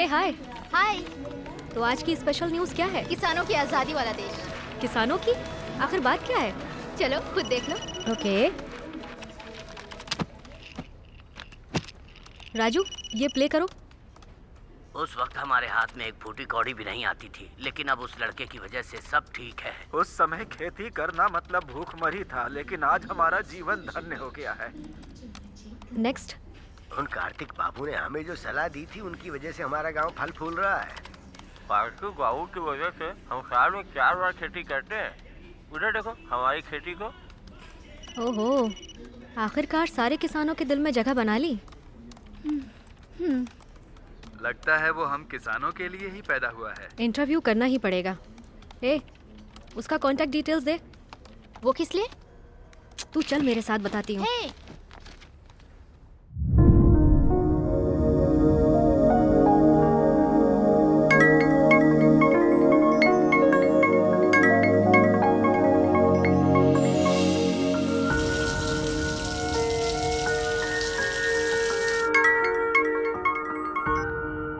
हे हाय। हाय। तो आज की स्पेशल न्यूज़ क्या है? किसानों की आजादी वाला देश। किसानों की? आखिर बात क्या है? चलो खुद देख लो। ओके। राजू, ये प्ले करो। उस वक्त हमारे हाथ में एक फूटी कौड़ी भी नहीं आती थी, लेकिन अब उस लड़के की वजह से सब ठीक है। उस समय खेती करना मतलब भूखमरी था, लेकिन आज हमारा जीवन धन्य हो गया है। नेक्स्ट। उन कार्तिक बाबू ने हमें जो सलाह दी थी, उनकी वजह से हमारा गांव फल फूल रहा है। कार्तिक बाबू की वजह से हम साल में 4 बार खेती करते हैं। उधर देखो हमारी खेती को। ओहो, आखिरकार सारे किसानों के दिल में जगह बना ली। लगता है वो हम किसानों के लिए ही पैदा हुआ है। इंटरव्यू करना ही पड़ेगा। ए, उसका कांटेक्ट डिटेल्स दे। वो किस लिए? तू चल मेरे साथ, बताती हूँ। Hey,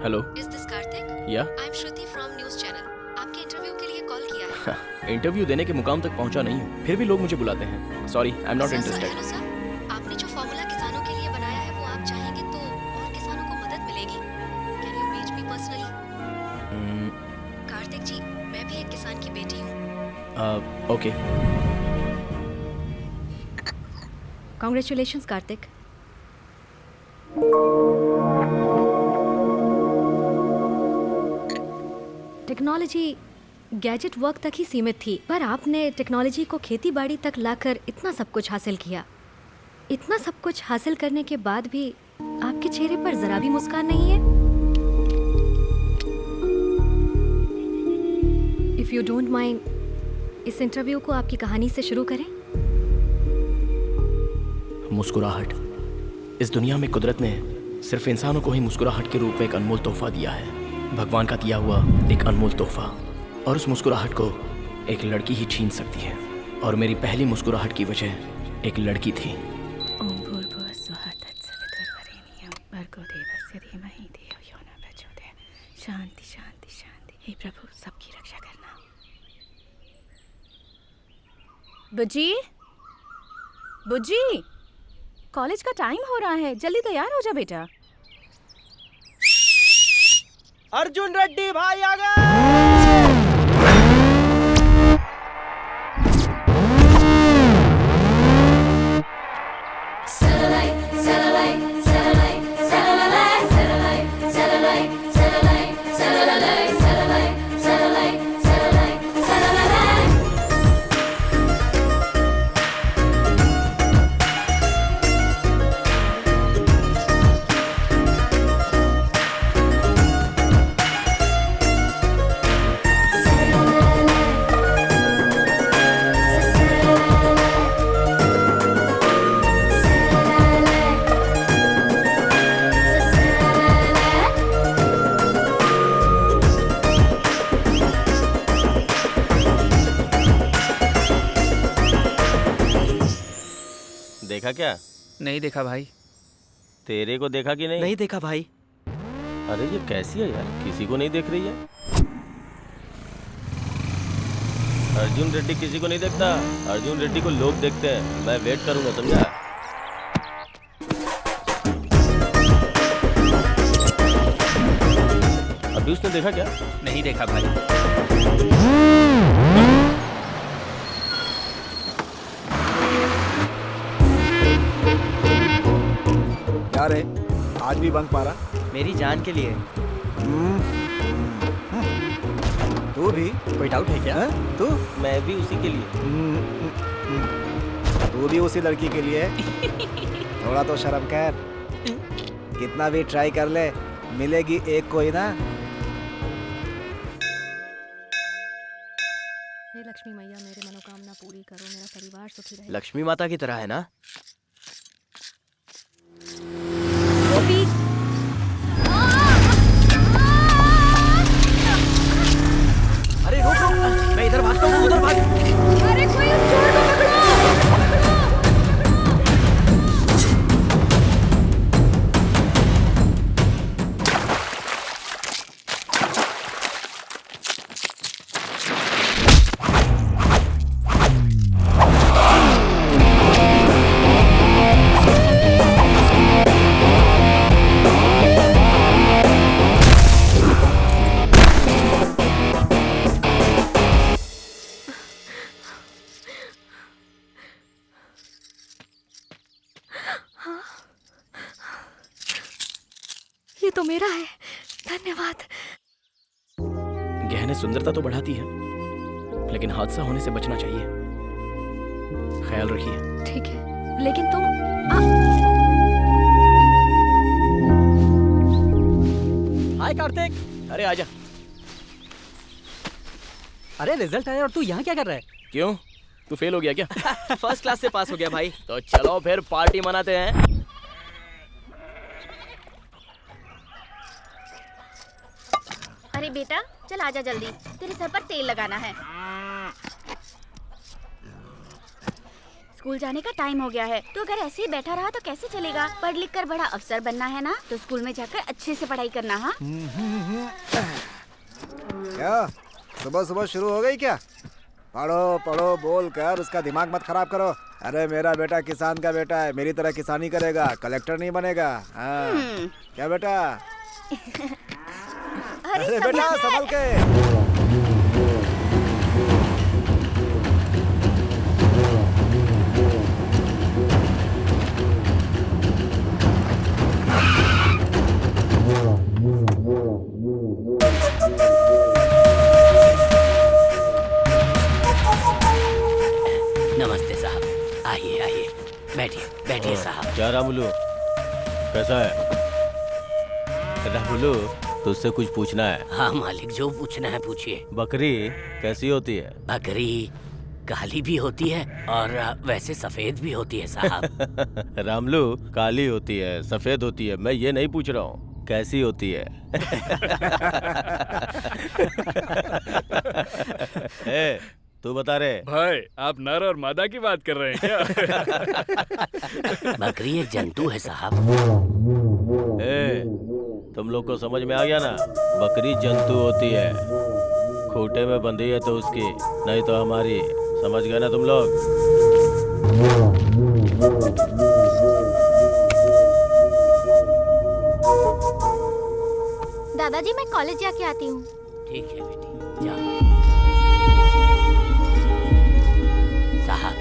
hello. Is this Karthik? Yeah I am Shruti from news channel. आपके इंटरव्यू के लिए कॉल किया है। इंटरव्यू देने के मुकाम तक पहुंचा नहीं हूँ, फिर भी लोग मुझे बुलाते हैं। Sorry, I am not interested. Hello sir, आपने जो फॉर्मूला किसानों के लिए बनाया है वो आप चाहेंगे तो और किसानों को मदद मिलेगी। Can you reach me personally? Karthik ji, मैं भी एक किसान की बेटी हूँ। Okay. Congratulations Karthik. Technology gadget work तक ही सीमित थी, पर आपने टेक्नोलॉजी को खेती बाड़ी तक लाकर इतना सब कुछ हासिल किया। इतना सब कुछ हासिल करने के बाद भी आपके चेहरे पर जरा भी मुस्कान नहीं है। इफ यू डोंट माइंड, इस इंटरव्यू को आपकी कहानी से शुरू करें। मुस्कुराहट। इस दुनिया में कुदरत ने सिर्फ इंसानों को ही मुस्कुराहट के रूप में एक अनमोल तोहफा दिया है। भगवान का दिया हुआ एक अनमोल तोहफा, और उस मुस्कुराहट को एक लड़की ही छीन सकती है। और मेरी पहली मुस्कुराहट की वजह एक लड़की थी। ओम भूर्भुवः स्वः तत्सवितुर्वरेण्यं भर्गो देवस्य धीमहि धियो यो न प्रचोदयात्। शांति शांति शांति। हे प्रभु, सबकी रक्षा करना। बुज्जी, बुज्जी, कॉलेज का टाइम हो रहा है, जल्दी तैयार हो जा बेटा। अर्जुन रेड्डी भाई आ गए। देखा क्या? नहीं देखा भाई। तेरे को देखा कि नहीं? नहीं देखा भाई। अरे ये कैसी है यार, किसी को नहीं देख रही है। अर्जुन रेड्डी किसी को नहीं देखता, अर्जुन रेड्डी को लोग देखते हैं। मैं वेट करूंगा, समझा? अभी उसने देखा क्या? नहीं देखा भाई। क्या रे, आज भी बंक मारा? मेरी जान के लिए। तू भी? कोई डाउट है क्या? तू? मैं भी उसी के लिए। तू भी उसी लड़की के लिए? थोड़ा तो शर्म कर। कितना भी ट्राई कर ले, मिलेगी एक कोई ना। हे लक्ष्मी मैया, मेरी मनोकामना पूरी करो, मेरा परिवार सुखी रहे। लक्ष्मी माता की तरह है ना? गोपी, अरे रुक रुक, मैं इधर भागता हूँ, उधर भाग। अरे कोई उस चोर को पकड़ो। मेरा है। धन्यवाद। गहने सुंदरता तो बढ़ाती है, लेकिन हादसा होने से बचना चाहिए। ख्याल रखिए। ठीक है, लेकिन तुम हाय कार्तिक। अरे आजा। अरे रिजल्ट आया और तू यहाँ क्या कर रहा है? क्यों, तू फेल हो गया क्या? फर्स्ट क्लास से पास हो गया भाई। तो चलो फिर पार्टी मनाते हैं। अरे बेटा चल आजा जल्दी, तेरे सर पर तेल लगाना है। स्कूल जाने का टाइम हो गया है, तो अगर ऐसे ही बैठा रहा तो कैसे चलेगा? पढ़ लिख कर बड़ा अफसर बनना है ना, तो स्कूल में जाकर अच्छे से पढ़ाई करना। हाँ क्या सुबह सुबह शुरू हो गई क्या? पढ़ो पढ़ो बोल कर उसका दिमाग मत खराब करो। अरे मेरा बेटा किसान का बेटा है, मेरी तरह किसानी करेगा, कलेक्टर नहीं बनेगा। हाँ। क्या बेटा? अरे बेटा संभल के। नमस्ते साहब, आइए आइए, बैठिए बैठिए साहब। क्या रामुलू, कैसा है? रामुलू, तुझसे कुछ पूछना है। हाँ मालिक, जो पूछना है पूछिए। बकरी कैसी होती है? बकरी काली भी होती है और वैसे सफेद भी होती है साहब। रामलू, काली होती है सफेद होती है, मैं ये नहीं पूछ रहा हूँ, कैसी होती है? ए, तू बता रे भाई, आप नर और मादा की बात कर रहे हैं क्या? बकरी एक जंतु है साहब। ए, तुम लोग को समझ में आ गया ना? बकरी जंतु होती है, खूंटे में बंधी है तो उसकी, नहीं तो हमारी। समझ गए ना तुम लोग? दादाजी मैं कॉलेज जाके आती हूँ। ठीक है बेटी, जाओ। साहब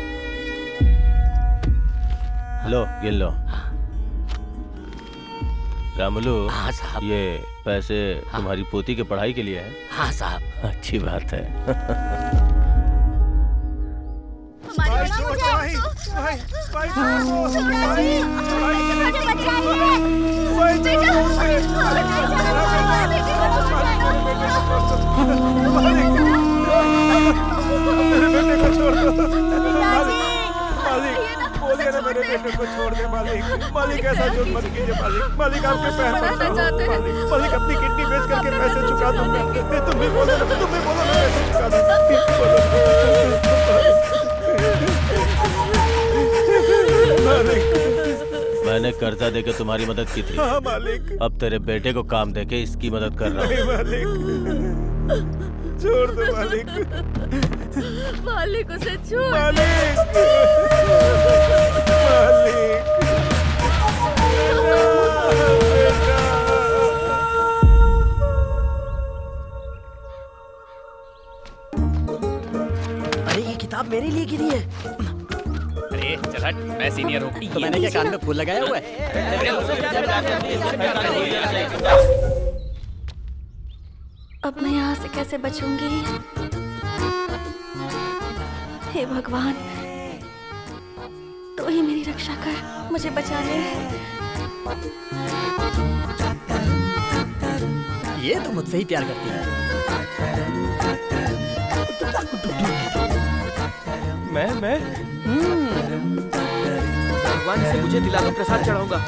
लो गिन लो। रामुलू, हाँ साहब। ये पैसे तुम्हारी पोती के पढ़ाई के लिए है? हाँ साहब। अच्छी बात है। बोलिए ना मेरे बेटे को छोड़ दे मालिक। मालिक ऐसा जुल्म मत कीजिए मालिक। मालिक आपके पैर पड़ता हूं। मालिक अपनी किडनी बेच करके पैसे चुका दूंगा। तुम भी बोलो ना, पैसे चुका दूंगा। मैंने कर्जा देके तुम्हारी मदद की थी। हाँ मालिक। अब तेरे बेटे को काम देके इसकी मदद कर रहा हूँ। मालिक छोड़ दो मालिक। मालिक उसे छोड़। मालिक अरे ये किताब मेरे लिए गिरी है। अरे चल हट, मैं सीनियर हूँ। तो मैंने क्या कान में फूल लगाया हुआ है? अब मैं यहाँ से कैसे बचूंगी? हे भगवान, तो ही मेरी रक्षा कर, मुझे बचा ले। ये तो मुझसे ही प्यार करती है। मैं भगवान से मुझे दिला दो, प्रसाद चढ़ाऊंगा।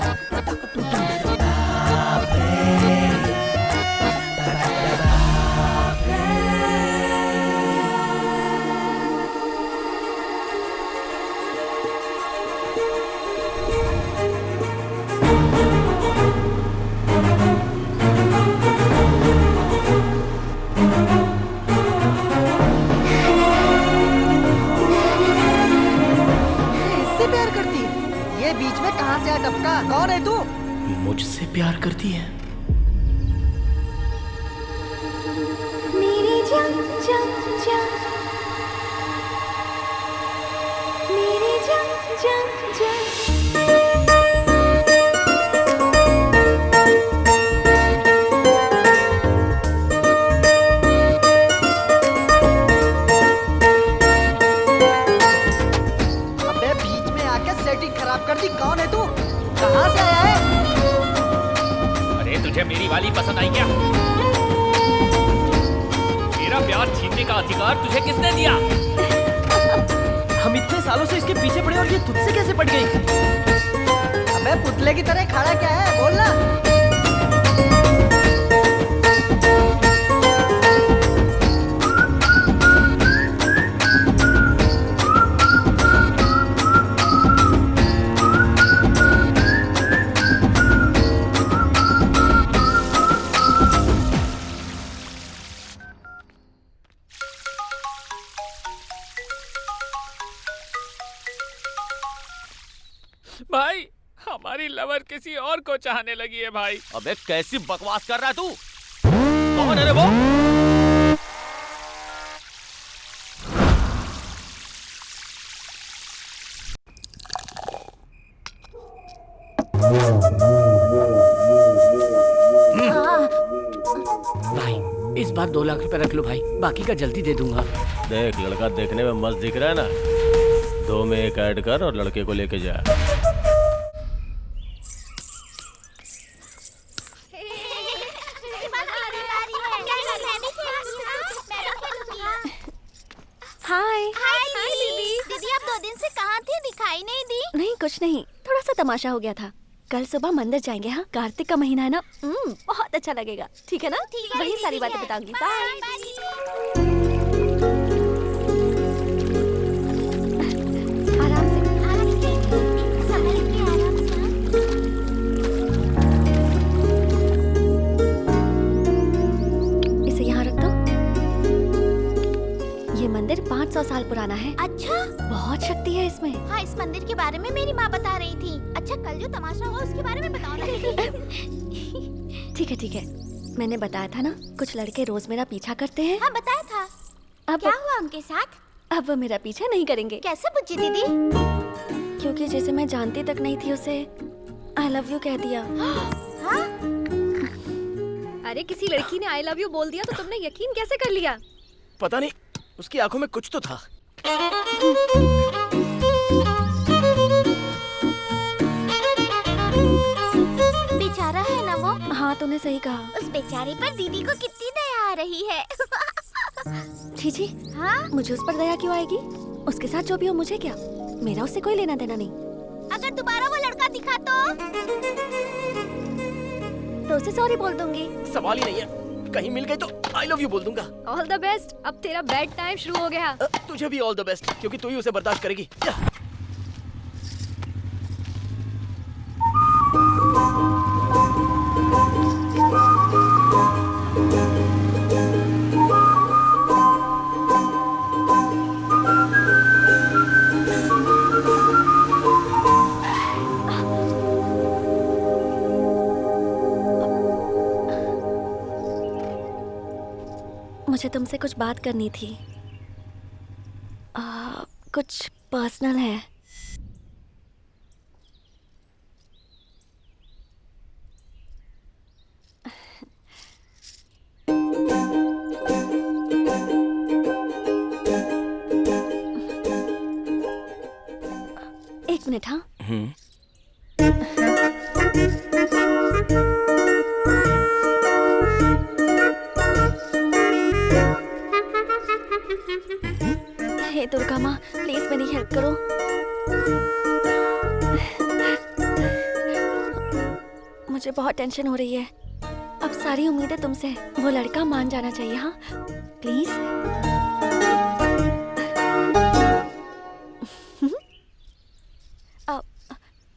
बीच में कहां से आ टपका? कौन है तू? मुझसे प्यार करती है? मेरी जान जान जान, मेरी जान जान जान। साली पसंद आई क्या? मेरा प्यार छीनने का अधिकार तुझे किसने दिया? हम इतने सालों से इसके पीछे पड़े और ये तुझसे कैसे पट गई? अबे पुतले की तरह खड़ा क्या है, बोलना। भाई हमारी लवर किसी और को चाहने लगी है भाई। अबे कैसी बकवास कर रहा है तू? कौन है रे वो? भाई इस बार 2 लाख रुपए रख लो भाई, बाकी का जल्दी दे दूंगा। देख लड़का देखने में मस्त दिख रहा है ना, 2 में 1 ऐड कर और लड़के को लेके जा। हाय हाय दीदी। दीदी आप 2 दिन से कहाँ थी, दिखाई नहीं दी। नहीं कुछ नहीं, थोड़ा सा तमाशा हो गया था। कल सुबह मंदिर जाएंगे। हाँ, कार्तिक का महीना है ना, बहुत अच्छा लगेगा। ठीक है ना? वही सारी बातें बताऊंगी। बाय। आराम से संभल के आराम से। इसे यहाँ रख दो। ये मंदिर 500 साल पुराना है। अच्छा, बहुत शक्ति है इसमें। हाँ इस मंदिर के बारे में मेरी माँ बता रही थी। अच्छा कल जो तमाशा हुआ उसके बारे में बताओ ना। ठीक है, मैंने बताया था ना, कुछ लड़के रोज मेरा पीछा करते हैं। हाँ बताया था। अब क्या हुआ उनके साथ? अब वो मेरा पीछा नहीं करेंगे। कैसे बुच्ची दीदी? क्योंकि जिसे मैं जानती तक नहीं थी उसे आई लव यू कह दिया। हाँ? अरे किसी लड़की ने आई लव यू बोल दिया तो तुमने यकीन कैसे कर लिया? पता नहीं, उसकी आंखों में कुछ तो था। बेचारा है ना वो। हाँ तूने सही कहा। उस बेचारे पर दीदी को कितनी दया आ रही है। छी हाँ? मुझे उस पर दया क्यों आएगी? उसके साथ जो भी हो मुझे क्या, मेरा उससे कोई लेना देना नहीं। अगर दोबारा वो लड़का दिखा तो उसे सॉरी बोल दूंगी। सवाल ही नहीं है, कहीं मिल गई तो आई लव यू बोल दूंगा। All the best. अब तेरा बेड टाइम शुरू हो गया। तुझे भी ऑल द बेस्ट, क्योंकि तू ही उसे बर्दाश्त करेगी। मुझे तुमसे कुछ बात करनी थी। कुछ पर्सनल है। एक मिनट। हाँ हे दुर्गा माँ, प्लीज मेरी हेल्प करो। मुझे बहुत टेंशन हो रही है। अब सारी उम्मीदें तुमसे। वो लड़का मान जाना चाहिए। हाँ प्लीज।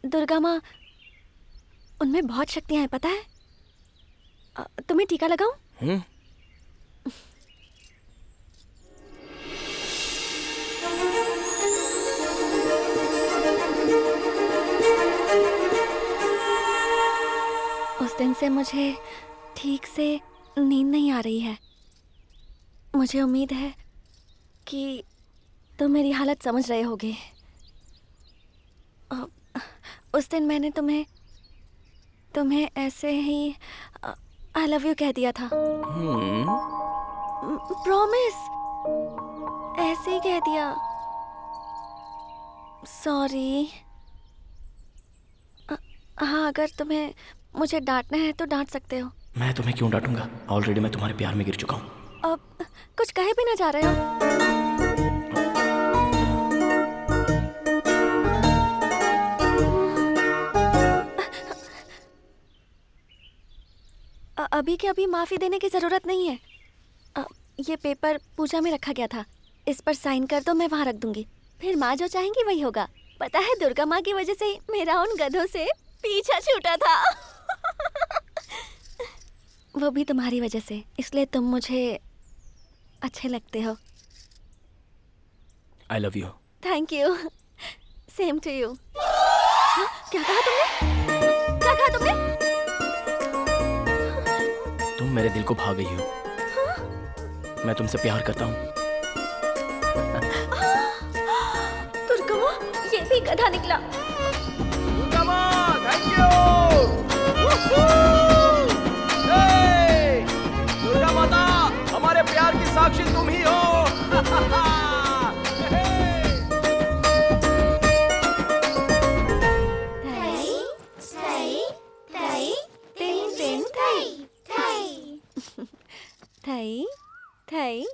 दुर्गा माँ, उनमें बहुत शक्तियां हैं पता है। तुम्हें टीका लगाऊं? उस दिन से मुझे ठीक से नींद नहीं आ रही है। मुझे उम्मीद है कि तुम मेरी हालत समझ रहे होगे। उस दिन मैंने तुम्हें ऐसे ही आई लव यू कह दिया था। प्रॉमिस, ऐसे ही कह दिया। सॉरी। हाँ अगर तुम्हें मुझे डांटना है तो डांट सकते हो। मैं तुम्हें क्यों डांटूंगा? ऑलरेडी मैं तुम्हारे प्यार में गिर चुका हूँ। अब कुछ कहे भी ना जा रहे हो। अभी के अभी माफी देने की जरूरत नहीं है। ये पेपर पूजा में रखा गया था, इस पर साइन कर दो, मैं वहाँ रख दूंगी। फिर माँ जो चाहेंगी वही होगा। पता है, दुर्गा माँ की वजह से ही मेरा उन गधों से पीछा छूटा था। वो भी तुम्हारी वजह से, इसलिए तुम मुझे अच्छे लगते हो। I love you। Thank you. Same to you. क्या कहा तुमने? क्या कहा तुमने? तुम मेरे दिल को भा गई हो। मैं तुमसे प्यार करता हूँ। दुर्गा माँ, ये भी गधा निकला। दुर्गा माँ, थैंक यू। दुर्गा माता, हमारे प्यार की साक्षी तुम ही हो। थई थई,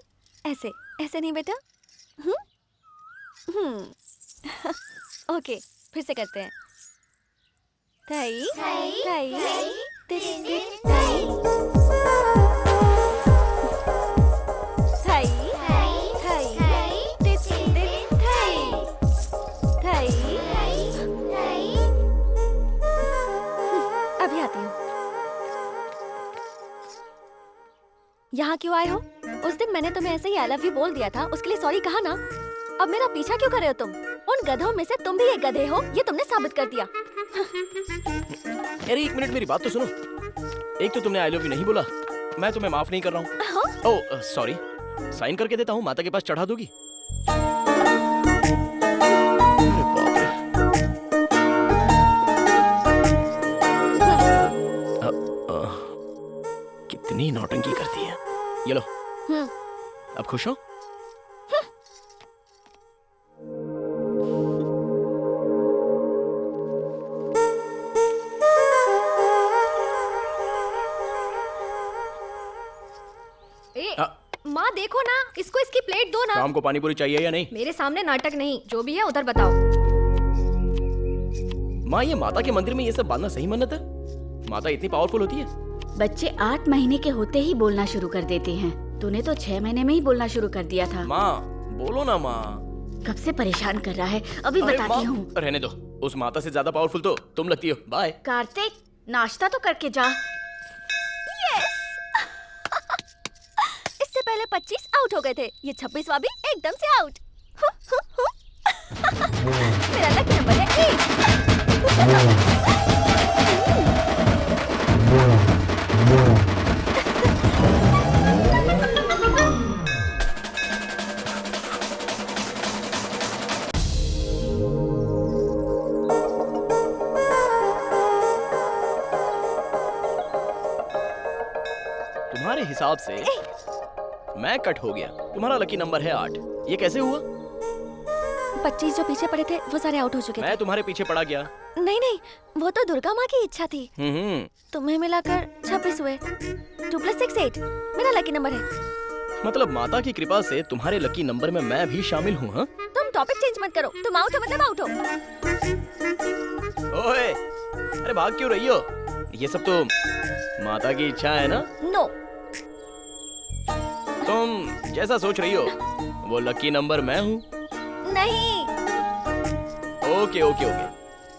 ऐसे ऐसे नहीं बेटा। ओके, फिर से करते हैं। थई थई थई थई थई अभी आती हूँ। यहाँ क्यों आए हो? उस दिन मैंने तुम्हें ऐसे ही आई लव यू बोल दिया था, उसके लिए सॉरी कहा ना। अब मेरा पीछा क्यों कर रहे हो तुम? उन गधों में से तुम भी एक गधे हो, ये तुमने साबित कर दिया। अरे एक मिनट, मेरी बात तो सुनो। एक तो तुमने आई लव यू नहीं बोला, मैं तुम्हें माफ नहीं कर रहा हूँ। ओह सॉरी, साइन करके देता हूँ, माता के पास चढ़ा दोगी? कितनी नौटंकी करती है। ये लो, अब खुश हो? माँ देखो ना, इसको इसकी प्लेट दो ना। शाम को पानी पूरी चाहिए या नहीं? मेरे सामने नाटक नहीं, जो भी है उधर बताओ। माँ, ये माता के मंदिर में ये सब बांधना सही मन्नत है? माता इतनी पावरफुल होती है? बच्चे 8 महीने के होते ही बोलना शुरू कर देते हैं। तूने तो 6 महीने में ही बोलना शुरू कर दिया था। माँ बोलो ना माँ। कब से परेशान कर रहा है, अभी बताती हूँ। रहने दो, उस माता से ज्यादा पावरफुल तो तुम लगती हो। बाय। कार्तिक, नाश्ता तो करके जा। इससे पहले 25 आउट हो गए थे, ये 26वां भी एकदम से आउट। मेरा लकी नंबर है 1। तुम्हारे हिसाब से मैं कट हो गया, तुम्हारा लकी नंबर है 8। ये कैसे हुआ? 25 जो पीछे पड़े थे वो सारे आउट हो चुके थे। मैं तुम्हारे पीछे पड़ा गया? नहीं, वो तो दुर्गा माँ की इच्छा थी। तुम्हें मिलाकर 26 हुए। 2 + 6 8 मेरा लकी नंबर है। मतलब माता की कृपा से तुम्हारे लकी नंबर में मैं भी शामिल हूँ। हाँ, तुम टॉपिक चेंज मत करो। तुम आउट हो मतलब आउट हो। ओए, अरे भाग क्यों रही हो? ये सब तो माता की इच्छा है ना? नो, तुम जैसा सोच रही हो वो लकी नंबर मैं हूँ। नहीं। ओके ओके ओके,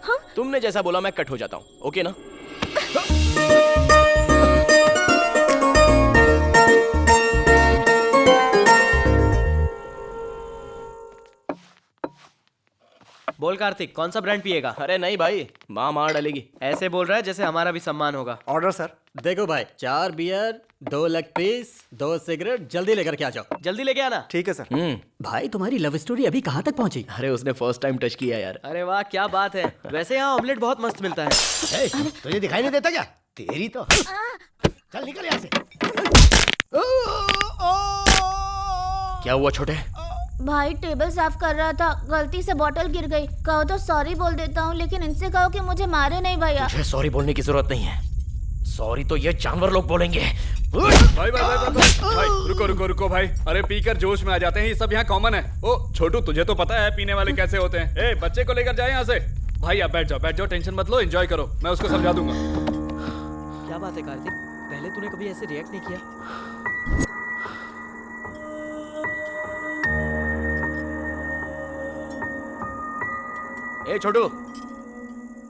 हाँ? तुमने जैसा बोला मैं कट हो जाता हूँ, ओके ना? बोल कार्तिक, कौन सा ब्रांड पिएगा? अरे नहीं भाई, माँ मार डालेगी। ऐसे बोल रहा है जैसे हमारा भी सम्मान होगा। Order sir. देखो भाई, 4 बियर, 2 लेग पीस, 2 सिगरेट, जल्दी लेकर के आ जाओ। जल्दी लेके आना। ठीक है सर। भाई तुम्हारी लव स्टोरी अभी कहाँ तक पहुंची? अरे उसने फर्स्ट टाइम टच किया यार। अरे वाह, क्या बात है। वैसे यहाँ ऑमलेट बहुत मस्त मिलता है। तुझे दिखाई नहीं देता क्या? तेरी तो चल निकल यहाँ से। क्या हुआ छोटे? भाई टेबल साफ कर रहा था, गलती से बोतल गिर गई। कहो तो सॉरी बोल देता हूँ, लेकिन इनसे कहो कि मुझे मारे नहीं भैया। तुझे सॉरी बोलने की जरूरत नहीं है। सॉरी तो ये जानवर लोग बोलेंगे। भाई भाई भाई भाई भाई, भाई रुको रुको रुको भाई। अरे पीकर जोश में आ जाते हैं, ये सब यहाँ कॉमन है। ओ छोटू, तुझे तो पता है पीने वाले कैसे होते हैं। ए बच्चे को लेकर जाए यहाँ से। भाई आप बैठ जाओ, टेंशन मत लो, एंजॉय करो, मैं उसको समझा दूंगा। क्या बात है कार्तिक, पहले तूने कभी ऐसे रिएक्ट नहीं किया। ए छोटू,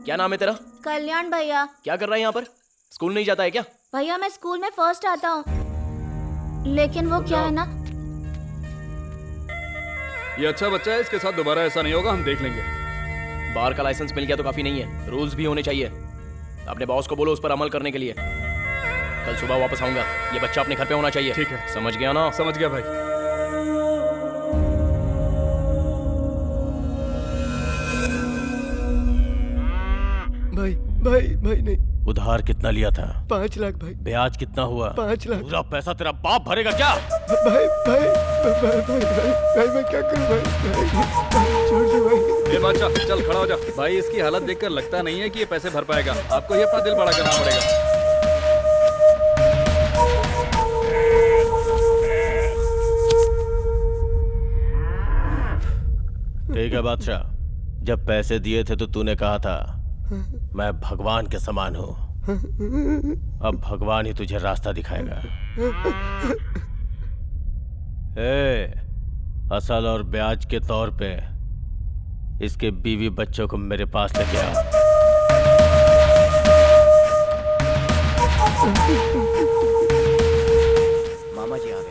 क्या नाम है तेरा? कल्याण भैया। क्या कर रहा है यहाँ पर? स्कूल नहीं जाता है क्या? भैया मैं स्कूल में फर्स्ट आता हूँ, लेकिन वो क्या है ना, ये अच्छा बच्चा है, इसके साथ दोबारा ऐसा नहीं होगा, हम देख लेंगे। बार का लाइसेंस मिल गया तो काफी नहीं है, रूल्स भी होने चाहिए। अपने बॉस को बोलो उस पर अमल करने के लिए। कल सुबह वापस आऊंगा, ये बच्चा अपने घर पे होना चाहिए। ठीक है, समझ गया ना? समझ गया भाई। भाई भाई भाई नहीं। उधार कितना लिया था? 5 लाख भाई। ब्याज कितना हुआ? 5 लाख। पूरा पैसा तेरा बाप भरेगा क्या? भाई भाई भाई भाई भाई मैं क्या करूं भाई, छोड़ दो भाई। ये बादशाह चल खड़ा हो जा। भाई इसकी हालत देखकर लगता नहीं है कि ये पैसे भर पाएगा, आपको ही अपना दिल बड़ा करना पड़ेगा। ठीक है बादशाह, जब पैसे दिए थे तो तूने कहा था मैं भगवान के समान हूँ। अब भगवान ही तुझे रास्ता दिखाएगा। असल और ब्याज के तौर पे इसके बीवी बच्चों को मेरे पास लेके आओ। मामा जी आ गए।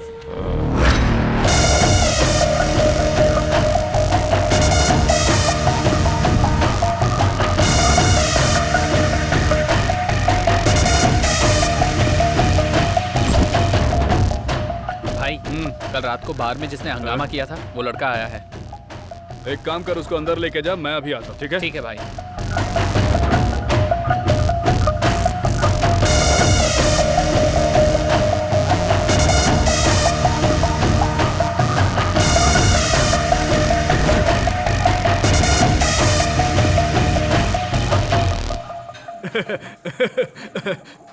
कल रात को बार में जिसने हंगामा किया था वो लड़का आया है। एक काम कर, उसको अंदर लेके जा, मैं अभी आता हूँ। ठीक है? ठीक है भाई।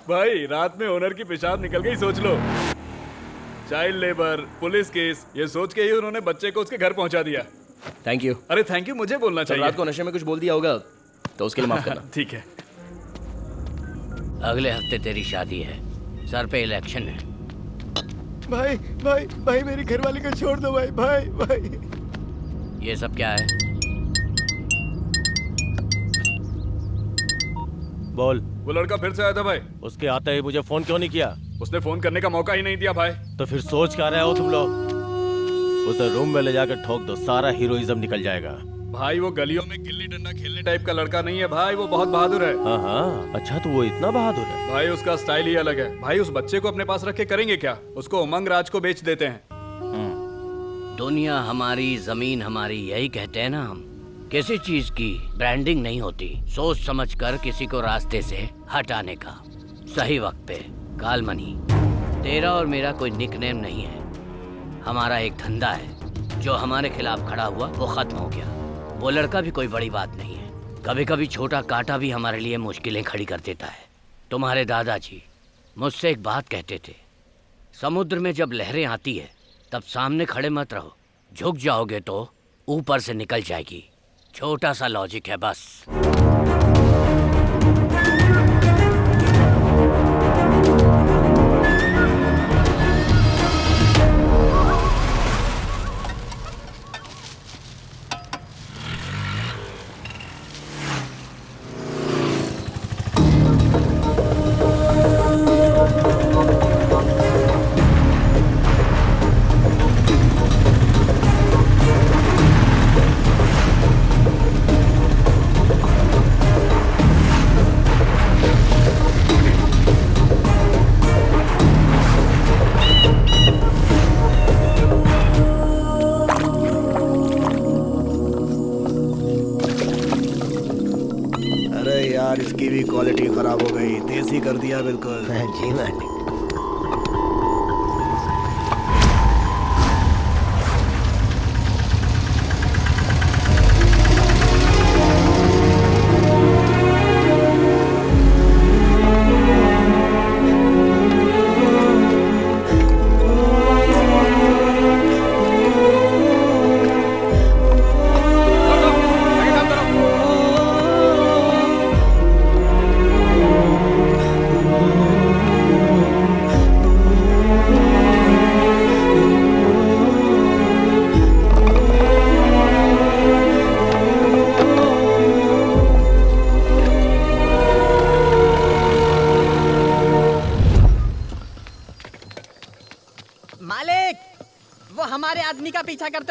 भाई रात में ओनर की पेशाब निकल गई, सोच लो। चाइल्ड लेबर, पुलिस केस, ये सोच के ही उन्होंने बच्चे को उसके घर पहुंचा दिया। Thank you. अरे थैंक यू मुझे बोलना चाहिए। रात को नशे में कुछ बोल दिया होगा तो उसके लिए माफ करना। ठीक है। अगले हफ्ते तेरी शादी है, सर पे इलेक्शन है। भाई भाई भाई मेरी घरवाली को छोड़ दो भाई भाई भाई। ये सब क्या है? बोल। वो लड़का फिर से आया था भाई। उसके आते ही मुझे फोन क्यों नहीं किया? उसने फोन करने का मौका ही नहीं दिया भाई। तो फिर सोच क्या रहे हो तुम लोग? उसे रूम में ले जाकर ठोक दो, सारा हीरोइज्म निकल जाएगा। भाई वो गलियों में गिल्ली डंडा खेलने टाइप का लड़का नहीं है भाई, वो बहुत बहादुर है। हाँ हाँ, अच्छा तो वो इतना बहादुर है? भाई उसका स्टाइल ही अलग है। भाई उस बच्चे को अपने पास रख के करेंगे क्या? उसको उमंग राज को बेच देते हैं। दुनिया हमारी, जमीन हमारी, यही कहते हैं ना हम। किसी चीज की ब्रांडिंग नहीं होती, सोच समझ कर किसी को रास्ते से हटाने का। सही वक्त पे कालमनी। तेरा और मेरा कोई निकनेम नहीं है, हमारा एक धंधा है। जो हमारे खिलाफ खड़ा हुआ वो खत्म हो गया। वो लड़का भी कोई बड़ी बात नहीं है। कभी कभी छोटा कांटा भी हमारे लिए मुश्किलें खड़ी कर देता है। तुम्हारे दादाजी मुझसे एक बात कहते थे, समुद्र में जब लहरें आती है तब सामने खड़े मत रहो, झुक जाओगे तो ऊपर से निकल जाएगी। छोटा सा लॉजिक है बस। यार इसकी भी क्वालिटी खराब हो गई, देसी कर दिया बिल्कुल। जी मालिक।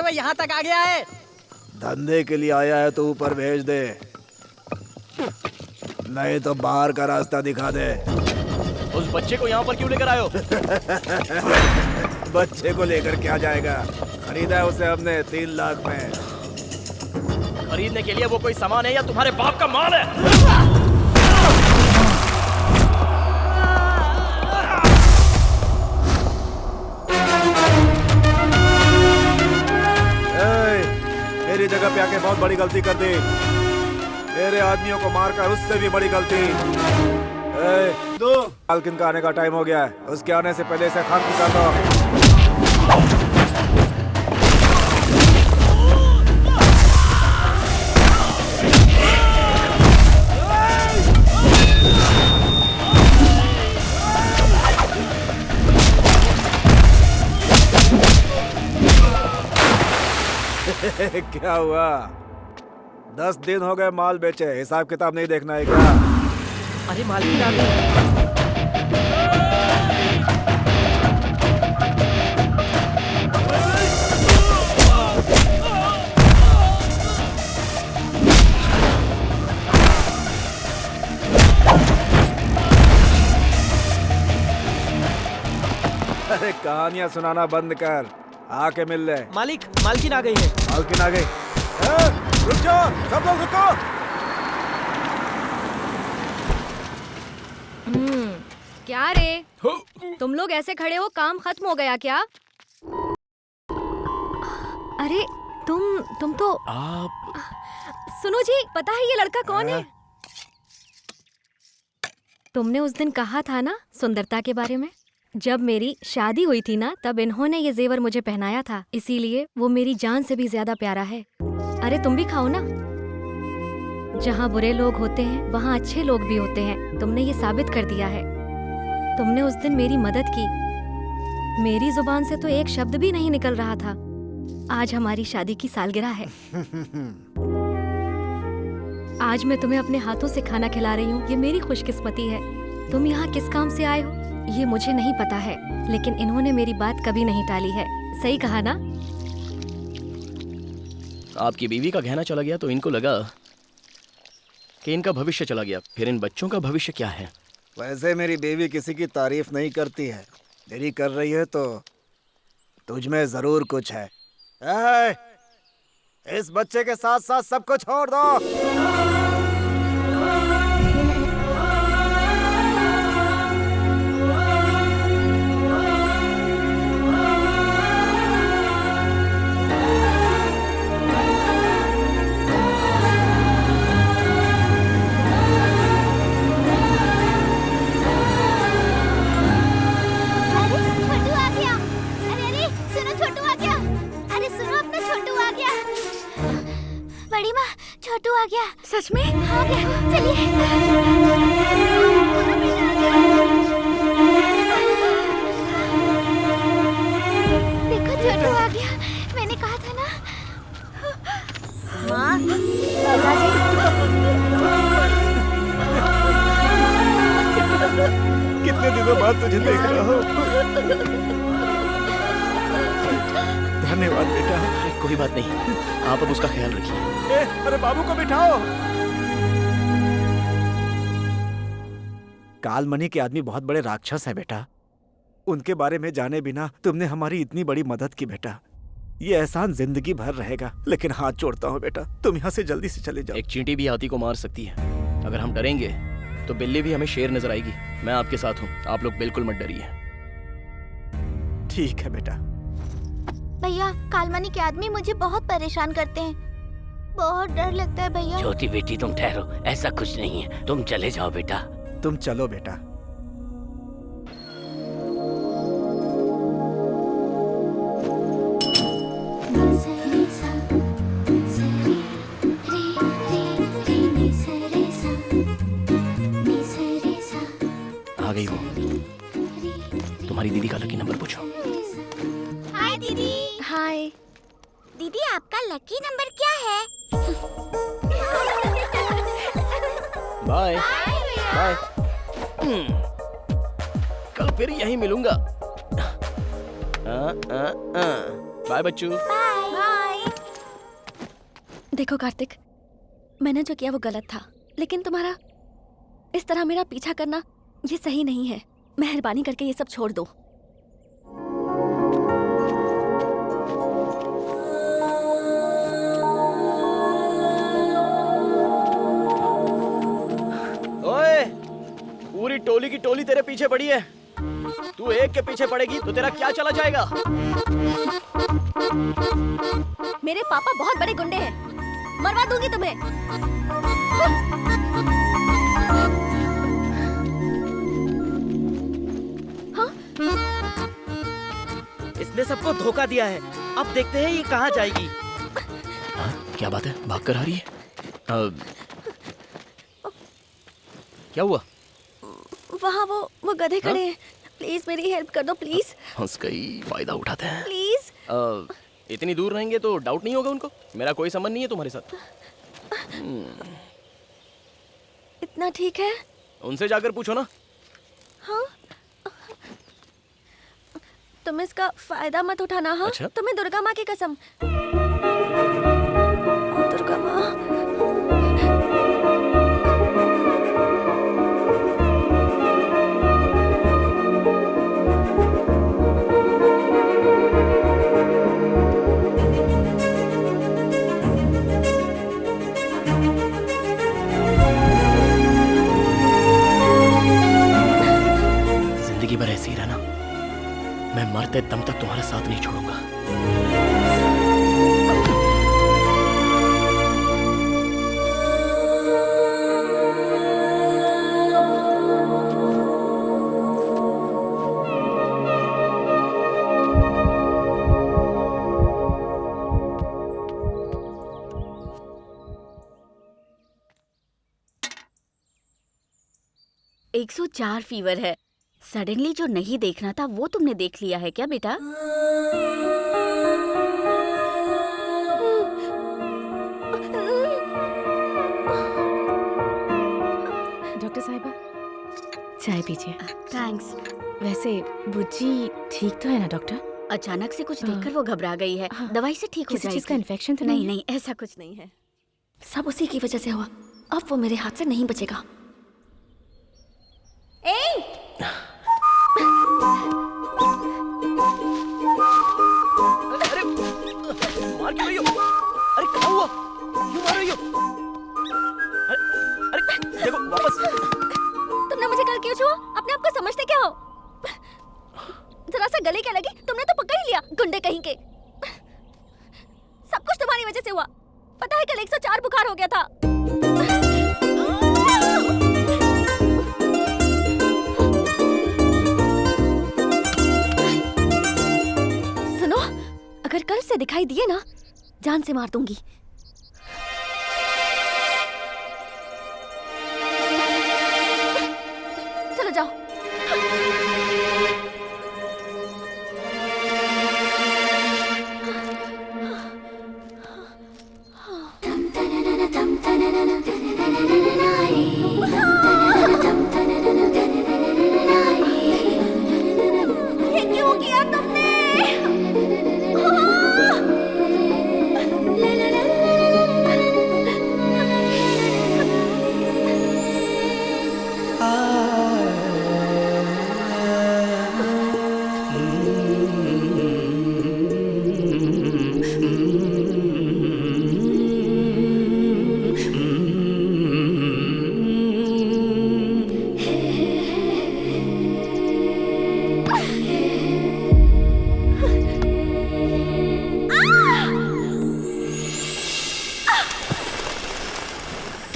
हुए यहाँ तक आ गया है? धंधे के लिए आया है तो ऊपर भेज दे, नहीं तो बाहर का रास्ता दिखा दे। उस बच्चे को यहाँ पर क्यों लेकर आए हो? बच्चे को लेकर क्या जाएगा, खरीदा है उसे हमने 3 लाख में। खरीदने के लिए वो कोई सामान है या तुम्हारे बाप का माल है? मेरी जगह पे आके बहुत बड़ी गलती कर दी, मेरे आदमियों को मारकर उससे भी बड़ी गलती। मालकिन का आने का टाइम हो गया है, उसके आने से पहले इसे खत्म कर दो। क्या हुआ? 10 दिन हो गए माल बेचे, हिसाब किताब नहीं देखना है क्या? अरे मालकिन आ गई। अरे कहानियां सुनाना बंद कर, आके मिल ले। मालकिन आ गई है। मालकिन आ गई। रुक जाओ, सब लोग रुको। क्या रे, तुम लोग ऐसे खड़े हो, काम खत्म हो गया क्या? अरे तुम तो आप सुनो जी, पता है ये लड़का कौन है? तुमने उस दिन कहा था ना सुंदरता के बारे में, जब मेरी शादी हुई थी ना, तब इन्होंने ये जेवर मुझे पहनाया था, इसीलिए वो मेरी जान से भी ज्यादा प्यारा है। अरे तुम भी खाओ ना। जहाँ बुरे लोग होते हैं वहाँ अच्छे लोग भी होते हैं, तुमने ये साबित कर दिया है। तुमने उस दिन मेरी मदद की, मेरी जुबान से तो एक शब्द भी नहीं निकल रहा था। आज हमारी शादी की सालगिरह है। आज मैं तुम्हें अपने हाथों से खाना खिला रही हूँ, ये मेरी खुशकिस्मती है। तुम यहाँ किस काम से आए हो ये मुझे नहीं पता है, लेकिन इन्होंने मेरी बात कभी नहीं टाली है। सही कहा ना? आपकी बीवी का गहना चला गया तो इनको लगा कि इनका भविष्य चला गया, फिर इन बच्चों का भविष्य क्या है? वैसे मेरी बीवी किसी की तारीफ नहीं करती है, मेरी कर रही है तो तुझ में जरूर कुछ है। इस बच्चे के साथ साथ सबको छोड़ दो। छोटू आ गया। सच में आ गया, चलिए। देखो छोटू आ गया, मैंने कहा था ना। माँ, कितने दिनों बाद तुझे देख रहा हूँ। धन्यवाद बेटा। कोई बात नहीं, आप अब उसका ख्याल रखिए। अरे बाबू को बिठाओ। कालमणि के आदमी बहुत बड़े राक्षस हैं बेटा, उनके बारे में जाने बिना तुमने हमारी इतनी बड़ी मदद की बेटा, ये एहसान जिंदगी भर रहेगा। लेकिन हाथ जोड़ता हूँ बेटा, तुम यहाँ से जल्दी से चले जाओ। एक चींटी भी हाथी को मार सकती है, अगर हम डरेंगे तो बिल्ली भी हमें शेर नजर आएगी। मैं आपके साथ हूँ, आप लोग बिल्कुल मत डरिए। ठीक है बेटा। भैया, कालमणि के आदमी मुझे बहुत परेशान करते हैं, बहुत डर लगता है भैया। ज्योति बेटी तुम ठहरो, ऐसा कुछ नहीं है, तुम चले जाओ बेटा। तुम चलो बेटा। आ गई वो। तुम्हारी दीदी का लकी नंबर पूछो। हाय दीदी। हाय दीदी, आपका लकी नंबर क्या है? Bye bye. कल फिर यहीं मिलूंगा। बाय बच्चू। बाय। देखो कार्तिक, मैंने जो किया वो गलत था, लेकिन तुम्हारा इस तरह मेरा पीछा करना ये सही नहीं है। मेहरबानी करके ये सब छोड़ दो। ओए, पूरी टोली की टोली तेरे पीछे पड़ी है। तू एक के पीछे पड़ेगी तो तेरा क्या चला जाएगा? मेरे पापा बहुत बड़े गुंडे हैं, मरवा दूंगी तुम्हें। हाँ? इसने सबको धोखा दिया है। अब देखते हैं ये कहाँ जाएगी। हाँ, क्या बात है? भाग कर आ रही है? क्या हुआ? वहाँ वो गधे खड़े हैं। प्लीज मेरी हेल्प कर दो प्लीज। हंस गई, फायदा उठाते हैं। प्लीज। इतनी दूर रहेंगे तो डाउट नहीं होगा उनको? मेरा कोई संबंध नहीं है तुम्हारे साथ। इतना ठीक है? उनसे जाकर पूछो ना। हाँ? तुम इसका फायदा मत उठाना। हाँ? अच्छा? तुम्हें दुर्गा माँ की कसम। दुर्गा माँ। जिंदगी भर ऐसे ही रहना। मैं मरते दम तक तुम्हारा साथ नहीं छोड़ूंगा। एक 104 फीवर है। सडनली जो नहीं देखना था वो तुमने देख लिया है क्या बेटा? डॉक्टर साहिबा, चाय पीजिए। थैंक्स। वैसे बुज्जी ठीक तो है ना डॉक्टर? अचानक से कुछ देखकर वो घबरा गई है। दवाई से ठीक हो किसी जाएगी। चीज का इन्फेक्शन तो नहीं नहीं, ऐसा कुछ नहीं है। सब उसी की वजह से हुआ। अब वो मेरे हाथ से नहीं बचेगा। अरे मार क्यों रही हो? अरे क्या हुआ? क्यों मार रही हो? अरे देखो वापस। तुमने मुझे कल क्यों छुआ? अपने आप को समझते क्या हो? जरा सा गले क्या लगी? तुमने तो पकड़ ही लिया, गुंडे कहीं के। सब कुछ तुम्हारी वजह से हुआ। पता है कल 104 बुखार हो गया था। सुनो, अगर कल से दिखाई दिए ना, जान से मार दूंगी। चलो जाओ। ये क्यों किया तुमने?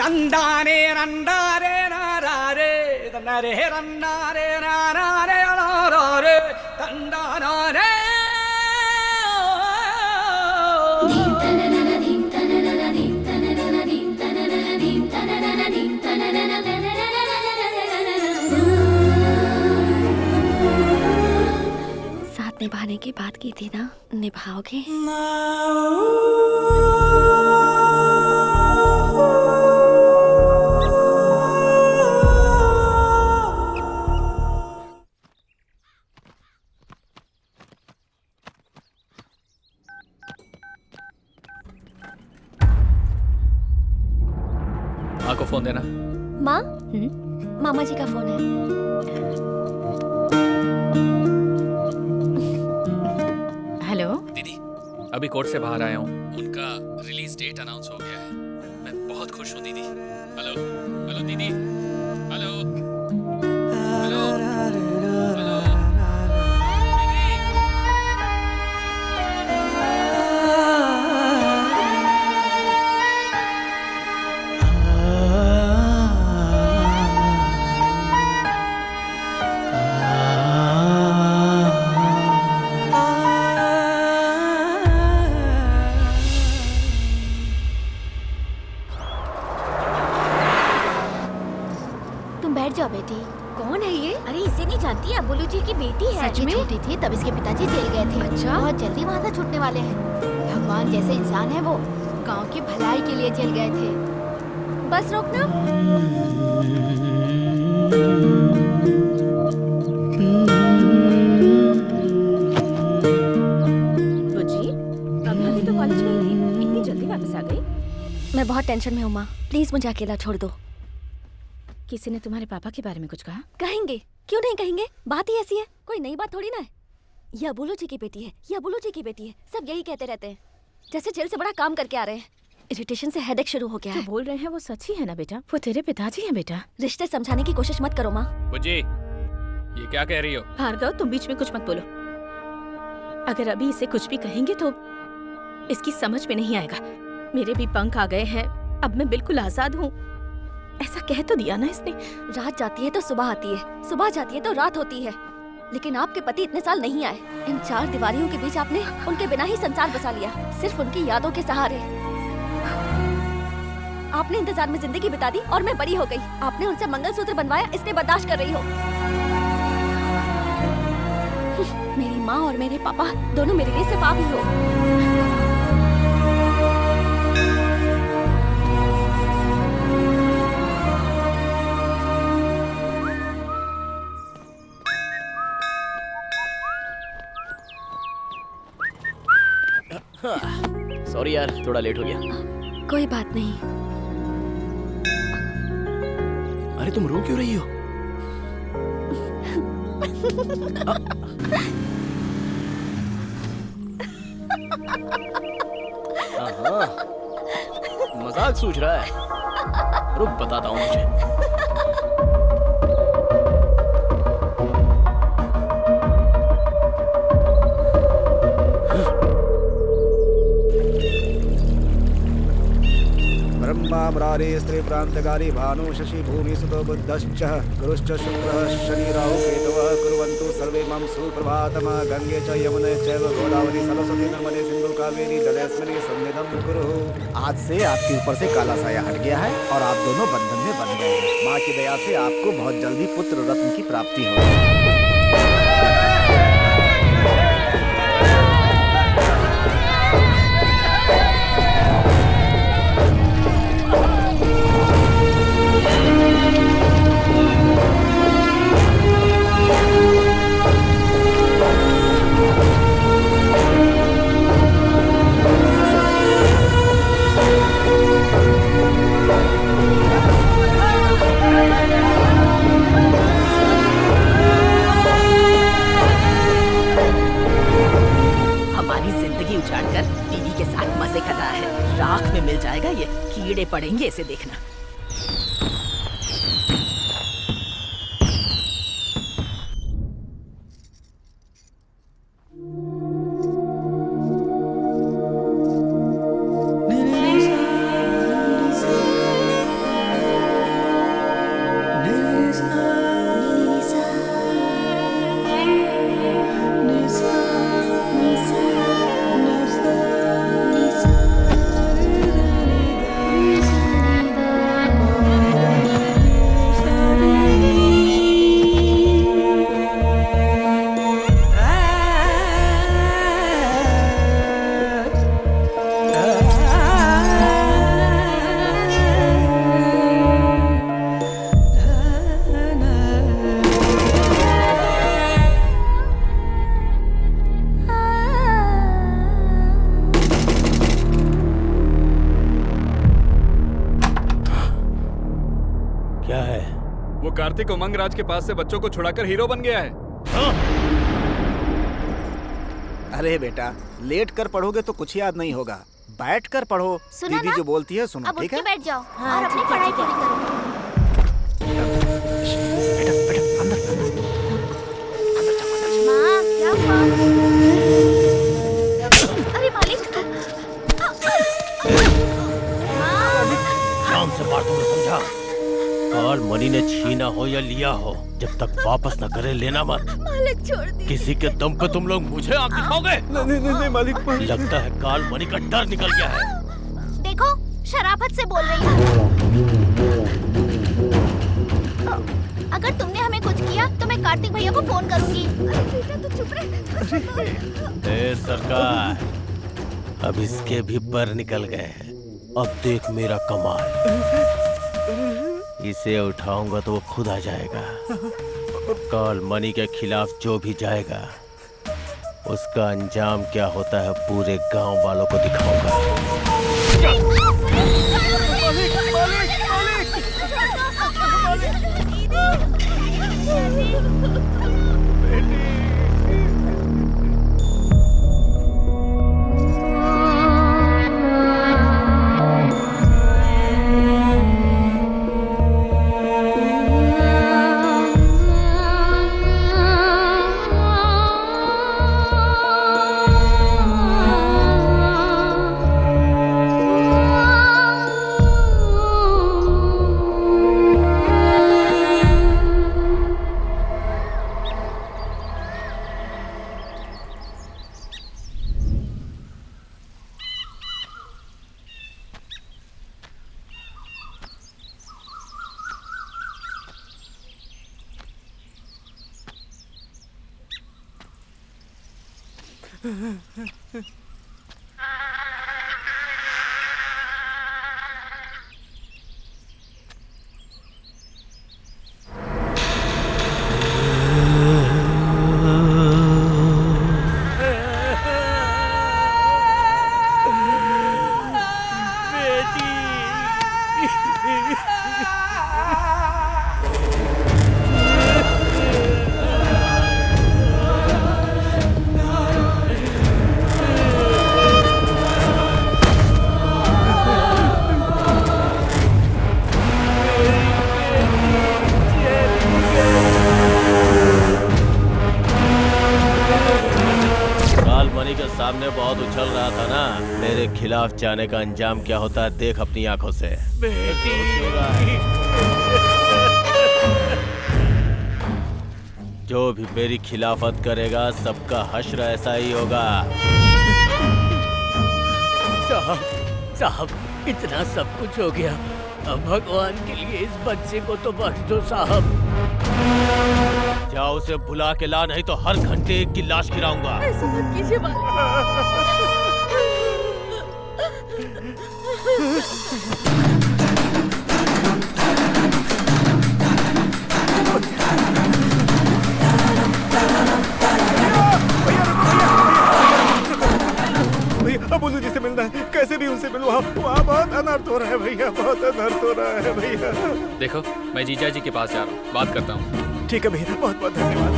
रंडारे रंडारे नारे तन्नारे रंडारे नारे नारे तन्नारे साथ निभाने की बात की थी ना, निभाओगे? माँ को फोन देना। माँ, मामा जी का फोन है। हेलो दीदी, अभी कोर्ट से बाहर आया हूँ। उनका रिलीज डेट अनाउंस हो गया है। मैं बहुत खुश हूँ दीदी। हेलो हेलो दीदी, हेलो हेलो हेलो तुम बैठ जाओ बेटी। कौन है ये? अरे इसे नहीं जानती, अबुलू जी की बेटी है। सच ये में? छोटी थी तब इसके पिताजी जेल गए थे। अच्छा? बहुत जल्दी वहाँ से छूटने वाले हैं। भगवान जैसे इंसान है वो, गांव की भलाई के लिए जेल गए थे। बस रोकना। बुज्जी, अभी तो कॉलेज गई थी, इतनी जल्दी वापस आ गई? मैं बहुत टेंशन में हूँ माँ, प्लीज मुझे अकेला छोड़ दो। किसी ने तुम्हारे पापा के बारे में कुछ कहा? कहेंगे, क्यों नहीं कहेंगे, बात ही ऐसी है, कोई नई बात थोड़ी ना है। ये अबुलू जी की बेटी है, ये अबुलू जी की बेटी है, सब यही कहते रहते हैं, जैसे जेल से बड़ा काम करके आ रहे हैं। इरिटेशन से हेडेक शुरू हो गया जो है। बोल रहे हैं वो सच ही है ना बेटा? वो तेरे पिताजी हैं बेटा। रिश्ते समझाने की कोशिश मत करो माँ। बुज्जी, ये क्या कह रही हो? भार्गव, तुम बीच में कुछ मत बोलो। अगर अभी इसे कुछ भी कहेंगे तो इसकी समझ में नहीं आएगा। मेरे भी पंख आ गए हैं, अब मैं बिल्कुल आजाद हूँ। ऐसा कह तो दिया ना इसने। रात जाती है तो सुबह आती है, सुबह जाती है तो रात होती है, लेकिन आपके पति इतने साल नहीं आए। इन चार दीवारियों के बीच आपने उनके बिना ही संसार बसा लिया, सिर्फ उनकी यादों के सहारे। आपने इंतजार में जिंदगी बिता दी और मैं बड़ी हो गई। आपने उनसे मंगलसूत्र बनवाया, इसलिए बर्दाश्त कर रही हो। मेरी माँ और मेरे पापा दोनों मेरे लिए सिर्फ आप ही हो। सॉरी यार, थोड़ा लेट हो गया। कोई बात नहीं। अरे तुम रो क्यों रही हो? मजाक सूझ रहा है। रुक बताता हूँ मुझे। ब्रह्मा मुरारी स्त्री प्रांतकारी भानु शशि भूमि सुतो बुद्धश्च गुरुश्च शुक्रः शनि राहु केतवः कुर्वन्तु सर्वे मम सुप्रभातम्। गंगे च यमुने चैव गोदावरी सरस्वती नर्मदे सिंधु कावेरी जलेस्मिन् सन्निधं कुरु। आज से आपके ऊपर से काला साया हट गया है और आप दोनों बंधन में बंध गए हैं। माँ की दया से आपको बहुत जल्दी पुत्र रत्न की प्राप्ति होगी। उछाड़कर टीवी के साथ मजे कर रहा है। राख में मिल जाएगा ये, कीड़े पड़ेंगे इसे देखना। कार्तिक उमंग राज के पास से बच्चों को छुड़ाकर हीरो बन गया है। अरे बेटा, लेट कर पढ़ोगे तो कुछ याद नहीं होगा, बैठ कर पढ़ो। सुना दीदी ना? जो बोलती है सुनो, अब ठीक उठ है? के बैठ जाओ और अपनी पढ़ाई पूरी करो। माँ, क्या हुआ? अरे मालिक! शाम से बात तुमने समझा? काल मनी ने छीना हो या लिया हो, जब तक वापस न करे लेना मत। मालिक छोड़ दी। किसी के दम पे तुम लोग मुझे आंख दिखाओगे? नहीं मालिक। लगता है काल मनी का डर निकल गया है। देखो, शराफत से बोल रही हूँ। अगर तुमने हमें कुछ किया तो मैं कार्तिक भैया को फोन करूंगी। बेटा तू चुप रह। ए सरकार, अब इसके भी पर निकल गए हैं। अब देख मेरा कमाल। इसे उठाऊंगा तो वो खुद आ जाएगा। काल मनी के खिलाफ जो भी जाएगा उसका अंजाम क्या होता है पूरे गांव वालों को दिखाऊंगा। सामने बहुत उछल रहा था ना, मेरे खिलाफ जाने का अंजाम क्या होता है देख अपनी आंखों से। जो भी मेरी खिलाफत करेगा सबका हश्र ऐसा ही होगा। साहब इतना सब कुछ हो गया, अब भगवान के लिए इस बच्चे को तो बख्श दो साहब। जाओ उसे बुला के ला, नहीं तो हर घंटे एक की लाश गिराऊंगा। ऐसा मत कीजिए भैया बोलू जी से मिलना है, कैसे भी उनसे मिलो। वहाँ बहुत अनर्थ हो रहा है भैया, बहुत अनर्थ हो रहा है भैया। देखो मैं जीजा जी के पास जा रहा हूँ, बात करता हूँ। ठीक है भैया, बहुत बहुत धन्यवाद।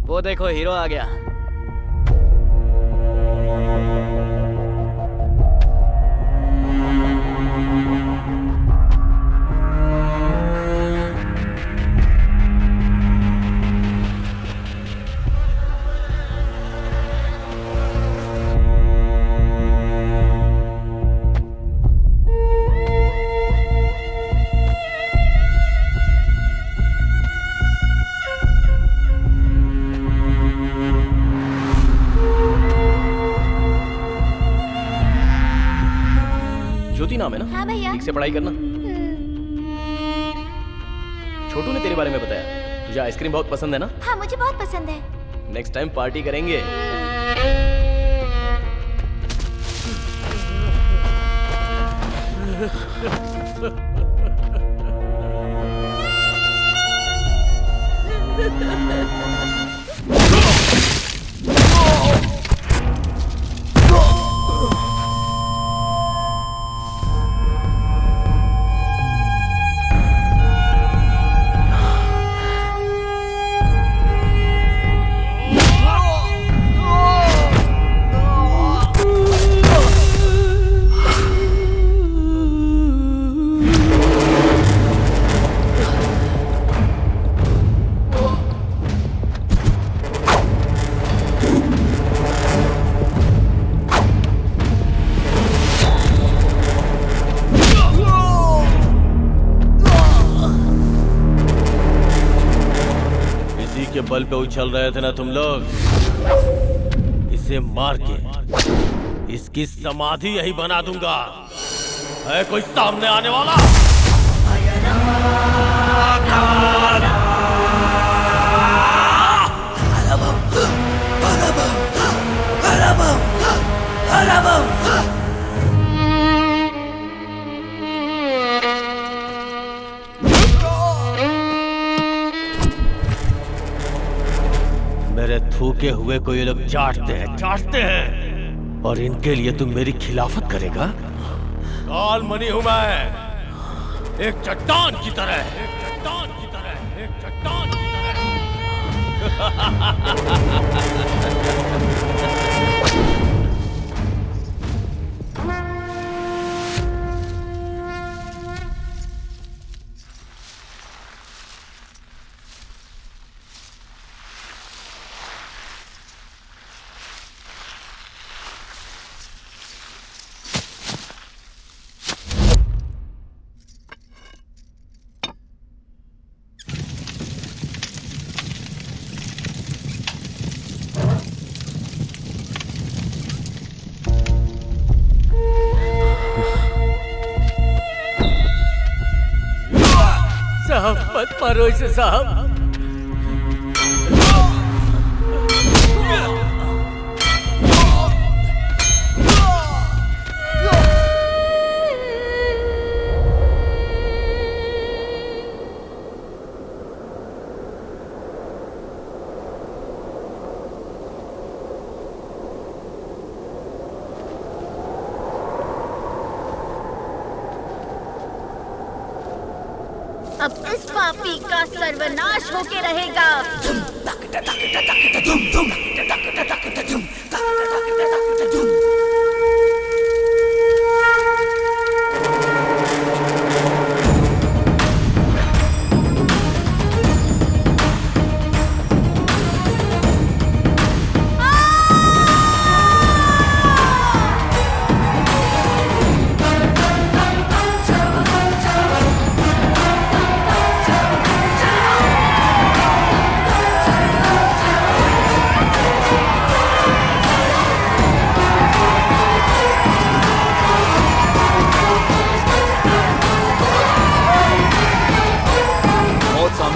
वो देखो हीरो आ गया। नाम है ना? हाँ भैया। ठीक से पढ़ाई करना। छोटू ने तेरे बारे में बताया, तुझे आइसक्रीम बहुत पसंद है ना? हाँ मुझे बहुत पसंद है। नेक्स्ट टाइम पार्टी करेंगे। बल पे उछल रहे थे ना तुम लोग, इसे मार के इसकी समाधि यही बना दूंगा। है कोई सामने आने वाला? मेरे थूके हुए को ये लोग चाटते हैं और इनके लिए तुम मेरी खिलाफत करेगा? काल मणि हूं मैं, एक चट्टान की तरह, एक चट्टान की तरह, एक चट्टान की साहब मत मारो इसे साहब। अब इस पापी का सर्वनाश होके रहेगा।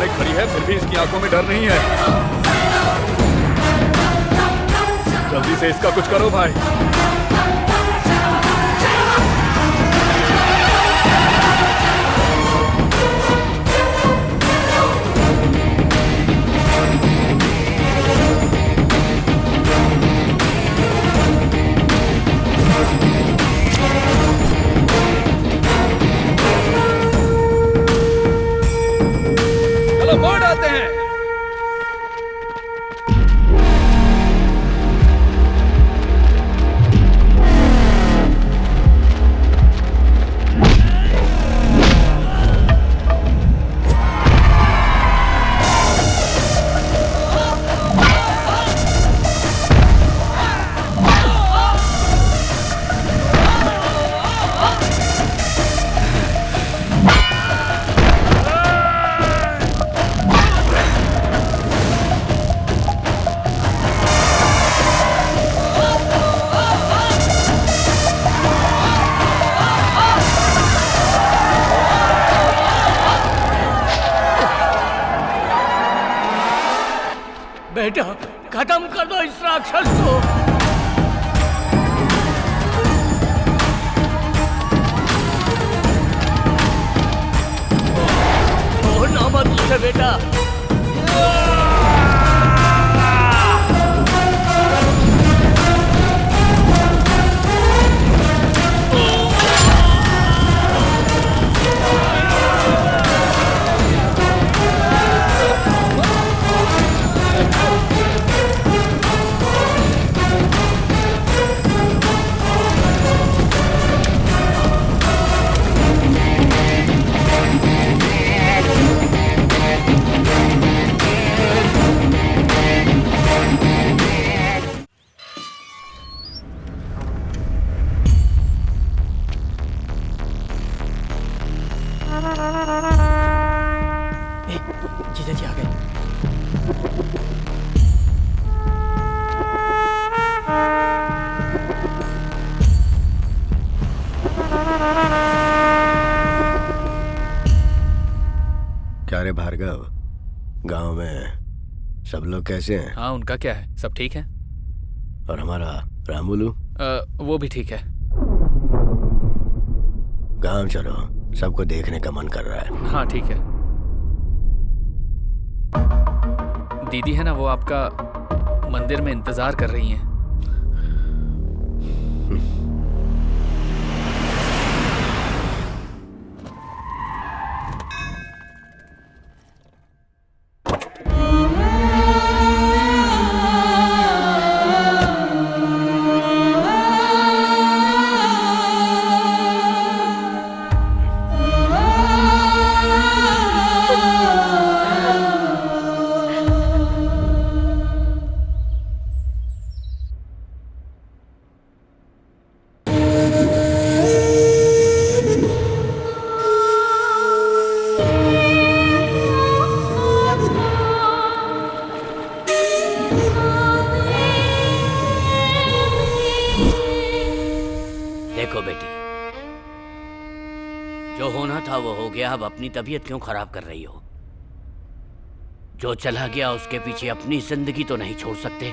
खड़ी है फिर भी इसकी आंखों में डर नहीं है। जल्दी से इसका कुछ करो भाई। मोड़ डालते हैं। बेटा खत्म कर दो इस राक्षस को। छोड़ना मत उसे बेटा। अरे भार्गव, गांव में सब लोग कैसे हैं? हाँ, उनका क्या है, सब ठीक है। और हमारा रामुलू? वो भी ठीक है। गांव चलो, सबको देखने का मन कर रहा है। हाँ ठीक है। दीदी है ना, वो आपका मंदिर में इंतजार कर रही हैं। अब अपनी तबीयत क्यों खराब कर रही हो? जो चला गया उसके पीछे अपनी जिंदगी तो नहीं छोड़ सकते।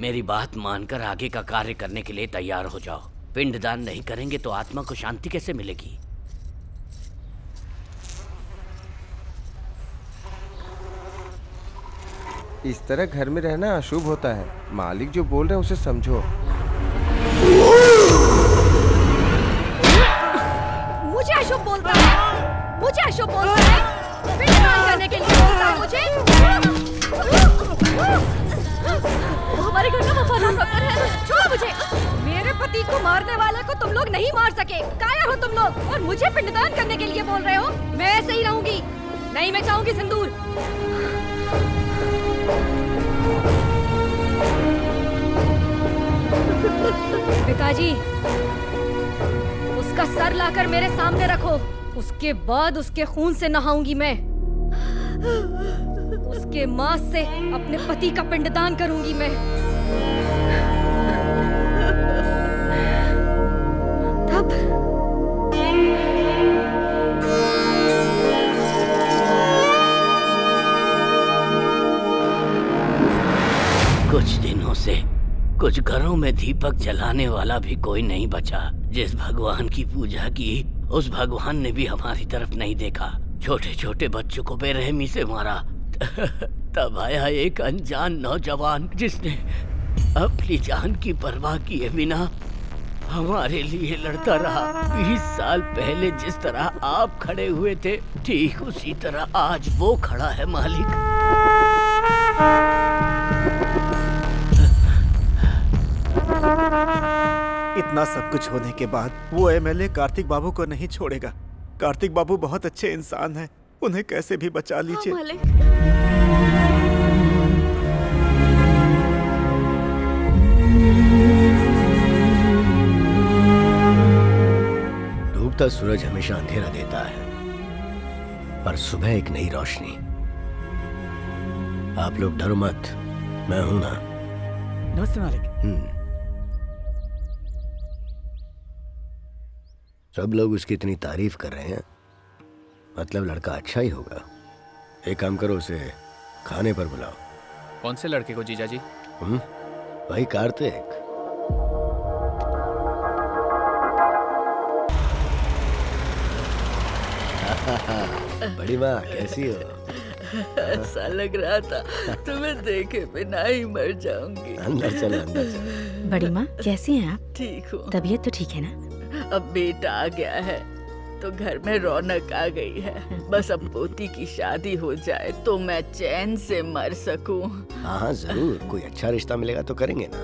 मेरी बात मानकर आगे का कार्य करने के लिए तैयार हो जाओ। पिंडदान नहीं करेंगे तो आत्मा को शांति कैसे मिलेगी? इस तरह घर में रहना अशुभ होता है। मालिक जो बोल रहे हैं उसे समझो। मुझे अशुभ बोलता है, मुझे अशुभ बोलता है, पिंडदान करने के लिए बोलता है मुझे। वो हमारे घर का वफादार नौकर है। छोड़ो मुझे। मेरे पति को मारने वाले को तुम लोग नहीं मार सके। कायर हो तुम लोग और मुझे पिंडदान करने के लिए बोल रहे हो। मैं ऐसे ही रहूंगी, नहीं मैं चाहूंगी सिंदूर। पिताजी, उसका सर लाकर मेरे सामने रखो। उसके बाद उसके खून से नहाऊंगी मैं। उसके मांस से अपने पति का पिंडदान करूंगी मैं। तब कुछ दिनों से कुछ घरों में दीपक जलाने वाला भी कोई नहीं बचा। जिस भगवान की पूजा की उस भगवान ने भी हमारी तरफ नहीं देखा। छोटे छोटे बच्चों को बेरहमी से मारा। तब आया एक अनजान नौजवान जिसने अपनी जान की परवाह किए बिना हमारे लिए लड़ता रहा। 20 साल पहले जिस तरह आप खड़े हुए थे ठीक उसी तरह आज वो खड़ा है मालिक। इतना सब कुछ होने के बाद वो एमएलए कार्तिक बाबू को नहीं छोड़ेगा। कार्तिक बाबू बहुत अच्छे इंसान हैं, उन्हें कैसे भी बचा लीजिए। डूबता सूरज हमेशा अंधेरा देता है, पर सुबह एक नई रोशनी। आप लोग डरो मत, मैं हूं ना। नमस्ते मालिक। सब लोग उसकी इतनी तारीफ कर रहे हैं, मतलब लड़का अच्छा ही होगा। एक काम करो, उसे खाने पर बुलाओ। कौन से लड़के को जीजा जी? भाई कार्तिक। बड़ी माँ कैसी हो? ऐसा लग रहा था तुम्हें देखे बिना ही मर जाऊंगी। अंदर चलो, अंदर चलो। बड़ी माँ कैसी हैं आप? ठीक हूँ। तबीयत तो ठीक है ना? अब बेटा आ गया है तो घर में रौनक आ गई है। बस अब पोती की शादी हो जाए तो मैं चैन से मर सकूं। हाँ जरूर, कोई अच्छा रिश्ता मिलेगा तो करेंगे ना।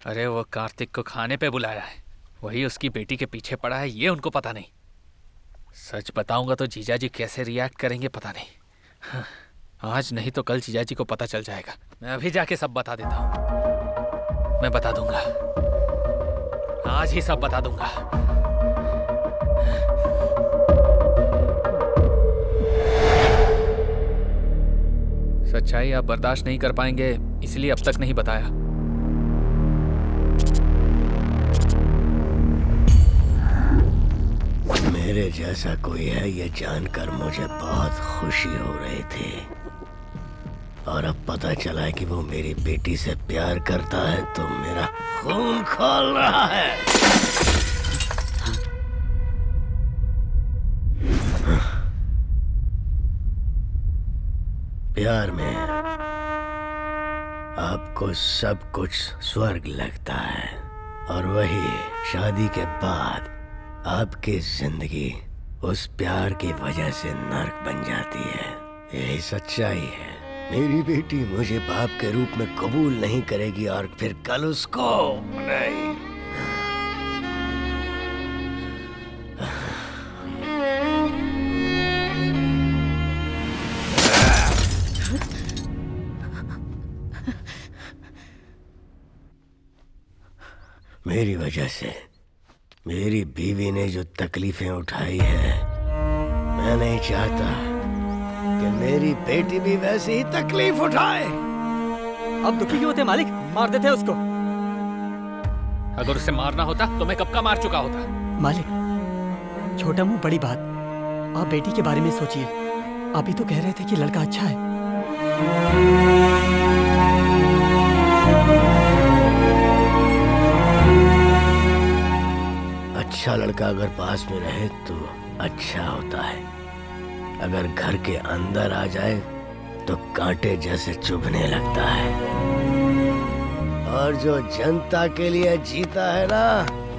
अरे वो कार्तिक को खाने पे बुलाया है, वही उसकी बेटी के पीछे पड़ा है, ये उनको पता नहीं। सच बताऊंगा तो जीजा जी कैसे रिएक्ट करेंगे पता नहीं। हाँ, आज नहीं तो कल जीजा जी को पता चल जाएगा। मैं अभी जाके सब बता देता हूँ। मैं बता दूंगा, आज ही सब बता दूंगा। सच्चाई आप बर्दाश्त नहीं कर पाएंगे, इसलिए अब तक नहीं बताया। मेरे जैसा कोई है ये जानकर मुझे बहुत खुशी हो रही थी, और अब पता चला है कि वो मेरी बेटी से प्यार करता है तो मेरा खून खौल रहा है। प्यार में आपको सब कुछ स्वर्ग लगता है, और वही शादी के बाद आपकी जिंदगी उस प्यार की वजह से नर्क बन जाती है। यही सच्चाई है। मेरी बेटी मुझे बाप के रूप में कबूल नहीं करेगी और फिर कल उसको नहीं। मेरी वजह से मेरी बीवी ने जो तकलीफें उठाई है, मैं नहीं चाहता कि मेरी बेटी भी वैसी ही तकलीफ उठाए। अब दुखी क्यों होते मालिक? मार देते उसको। अगर उसे मारना होता तो मैं कब का मार चुका होता। मालिक, छोटा मुंह बड़ी बात। आप बेटी के बारे में सोचिए। आप ही तो कह रहे थे कि लड़का अच्छा है। अच्छा लड़का अगर पास में रहे तो अच्छा होता है, अगर घर के अंदर आ जाए तो कांटे जैसे चुभने लगता है। और जो जनता के लिए जीता है ना,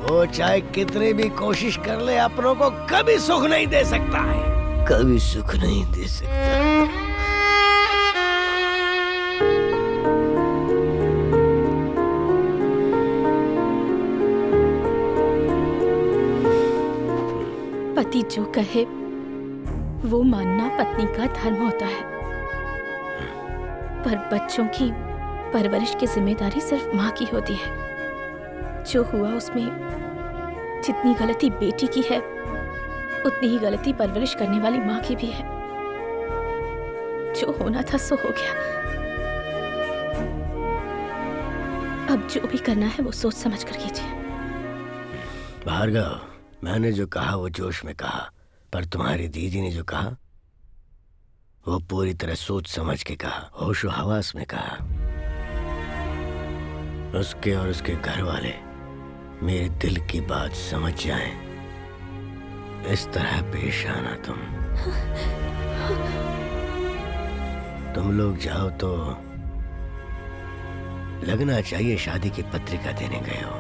वो चाहे कितनी भी कोशिश कर ले अपनों को कभी सुख नहीं दे सकता है, कभी सुख नहीं दे सकता। पति जो कहे वो मानना पत्नी का धर्म होता है, पर बच्चों की परवरिश की जिम्मेदारी सिर्फ माँ की होती है। जो हुआ उसमें जितनी गलती बेटी की है, उतनी ही गलती परवरिश करने वाली माँ की भी है। जो होना था सो हो गया। अब जो भी करना है वो सोच समझ कर कीजिए। भार्गव, मैंने जो कहा वो जोश में कहा, पर तुम्हारी दीदी ने जो कहा वो पूरी तरह सोच समझ के कहा, होशो हवास में कहा। उसके और उसके घर वाले मेरे दिल की बात समझ जाएं, इस तरह पेश आना। तुम लोग जाओ तो लगना चाहिए शादी की पत्रिका देने गए हो।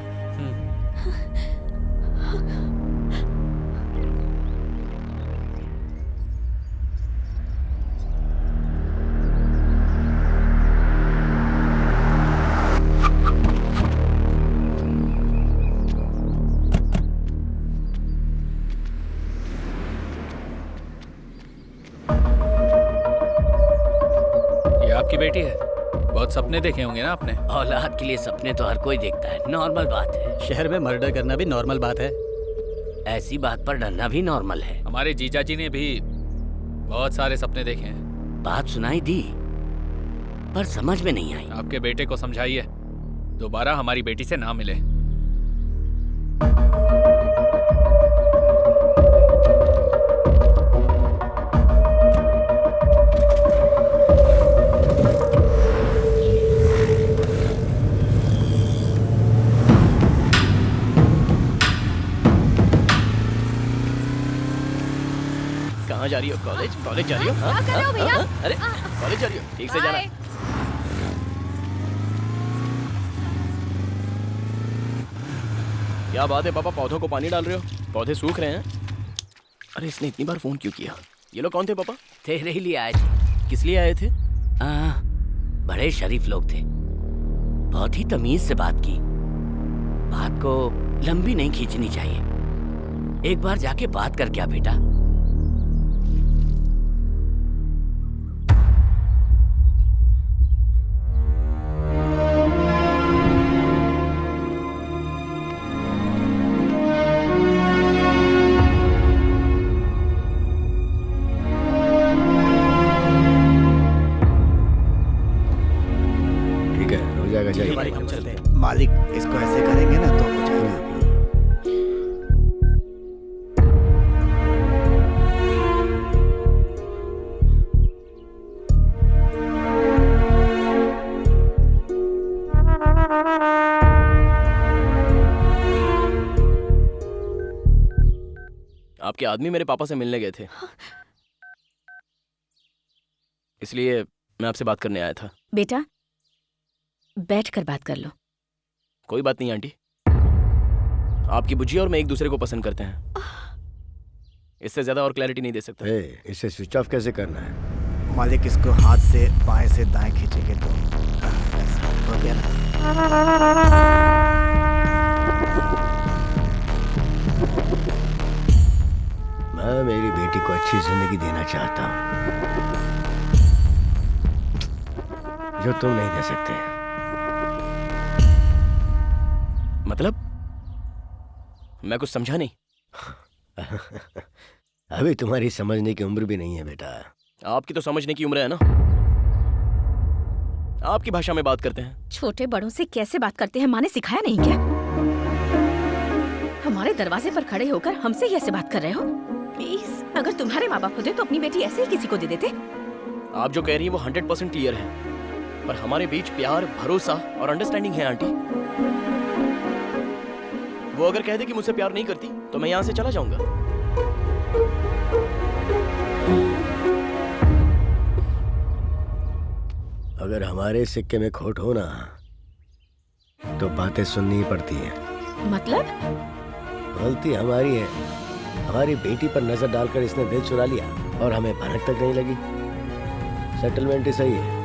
आपकी बेटी है? बहुत सपने देखे होंगे ना आपने। औलाद के लिए सपने तो हर कोई देखता है, नॉर्मल बात है। शहर में मर्डर करना भी नॉर्मल बात है। ऐसी बात पर डरना भी नॉर्मल है। हमारे जीजा जी ने भी बहुत सारे सपने देखे हैं। बात सुनाई दी पर समझ में नहीं आई। आपके बेटे को समझाइए दोबारा हमारी बेटी से ना मिले। कहाँ जा रही हो? कॉलेज? कॉलेज जा रही हो? क्या कर रहे हो भैया? अरे कॉलेज जा रही हो? ठीक से जाना। क्या बात है पापा, पौधों को पानी डाल रहे हो? पौधे सूख रहे हैं। अरे इसने इतनी बार फोन क्यों किया? ये लोग कौन थे पापा? तेरे ही लिए आए थे। किस लिए आए थे? बड़े शरीफ लोग थे, बहुत ही तमीज से बात की। बात को लंबी नहीं खींचनी चाहिए। एक बार जाके बात कर क्या बेटा। आपके आदमी मेरे पापा से मिलने गए थे, इसलिए मैं आपसे बात करने आया था। बेटा बैठकर बात कर लो। कोई बात नहीं आंटी, आपकी बुज्जी और मैं एक दूसरे को पसंद करते हैं, इससे ज्यादा और क्लैरिटी नहीं दे सकता। इसे स्विच ऑफ कैसे करना है? मालिक इसको हाथ से बाएं से दाएं खींचेंगे तो ऐसा हो गया ना। मैं मेरी बेटी को अच्छी जिंदगी देना चाहता हूँ जो तुम नहीं दे सकते। मतलब? मैं कुछ समझा नहीं। अभी तुम्हारी समझने की उम्र भी नहीं है बेटा। आपकी तो समझने की उम्र है ना। आपकी भाषा में बात करते हैं। छोटे बड़ों से कैसे बात करते हैं, माँ ने सिखाया नहीं क्या? हमारे दरवाजे पर खड़े होकर हमसे ही ऐसे बात कर रहे हो? प्लीज, अगर तुम्हारे माँ बाप होते तो अपनी बेटी ऐसे ही किसी को दे देते। आप जो कह रही हैं वो 100% क्लियर है, पर हमारे बीच प्यार, भरोसा और अंडरस्टैंडिंग है आंटी। वो अगर कह दे कि मुझसे प्यार नहीं करती तो मैं यहाँ से चला जाऊंगा। अगर हमारे सिक्के में खोट हो ना तो बातें सुननी ही पड़ती हैं। मतलब? गलती हमारी है। हमारी बेटी पर नजर डालकर इसने दिल चुरा लिया और हमें भनक तक नहीं लगी। सेटलमेंट ही सही है।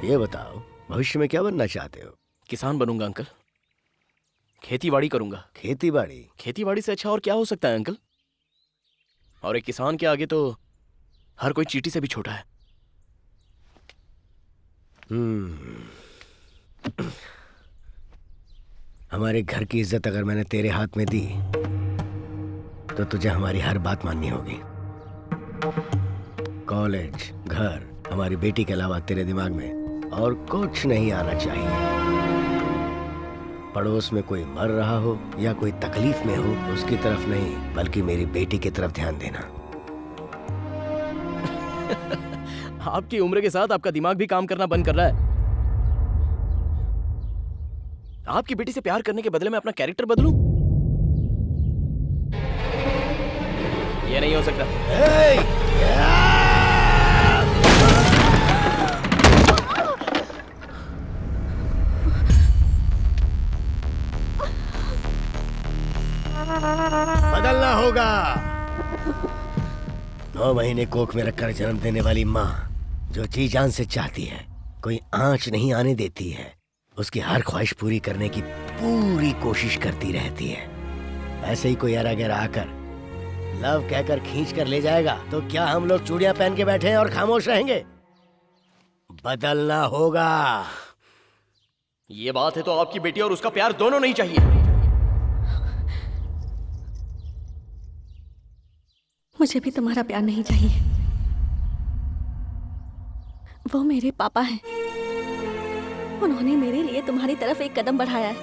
ये बताओ, भविष्य में क्या बनना चाहते हो? किसान बनूंगा अंकल, खेती-बाड़ी करूंगा। खेती-बाड़ी? खेती-बाड़ी से अच्छा और क्या हो सकता है अंकल? और एक किसान के आगे तो हर कोई चींटी से भी छोटा है। हमारे घर की इज्जत अगर मैंने तेरे हाथ में दी तो तुझे हमारी हर बात माननी होगी। कॉलेज, घर, हमारी बेटी के अलावा तेरे दिमाग में और कुछ नहीं आना चाहिए। पड़ोस में कोई मर रहा हो या कोई तकलीफ में हो, उसकी तरफ नहीं बल्कि मेरी बेटी की तरफ ध्यान देना। आपकी उम्र के साथ आपका दिमाग भी काम करना बंद कर रहा है। आपकी बेटी से प्यार करने के बदले में अपना कैरेक्टर बदलूं? ये नहीं हो सकता। बदलना होगा। 9 महीने कोख में रखकर जन्म देने वाली माँ जो जी जान से चाहती है, कोई आंच नहीं आने देती है, उसकी हर ख्वाहिश पूरी करने की पूरी कोशिश करती रहती है। ऐसे ही कोई अरा गहरा आकर लव कहकर खींच कर ले जाएगा तो क्या हम लोग चूड़ियां पहन के बैठे हैं और खामोश रहेंगे? बदलना होगा। ये बात है तो आपकी बेटी और उसका प्यार दोनों नहीं चाहिए। मुझे भी तुम्हारा प्यार नहीं चाहिए। वो मेरे पापा हैं। उन्होंने मेरे लिए तुम्हारी तरफ एक कदम बढ़ाया है,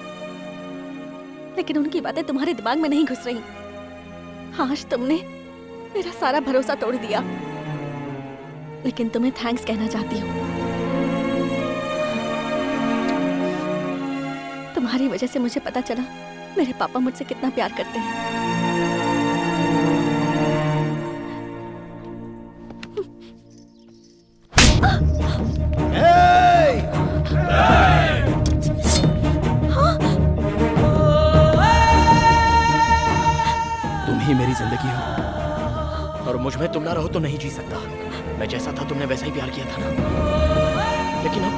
लेकिन उनकी बातें तुम्हारे दिमाग में नहीं घुस रही। आज तुमने मेरा सारा भरोसा तोड़ दिया, लेकिन तुम्हें थैंक्स कहना चाहती हूँ। तुम्हारी वजह से मुझे पता चला मेरे पापा मुझसे कितना प्यार करते हैं। तुम ही मेरी जिंदगी हो और मुझ में तुम ना रहो तो नहीं जी सकता। मैं जैसा था तुमने वैसा ही प्यार किया था ना, लेकिन अब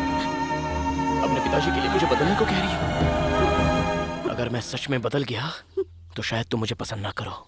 अपने पिताजी के लिए मुझे बदलने को कह रही हो। अगर मैं सच में बदल गया तो शायद तुम मुझे पसंद ना करो।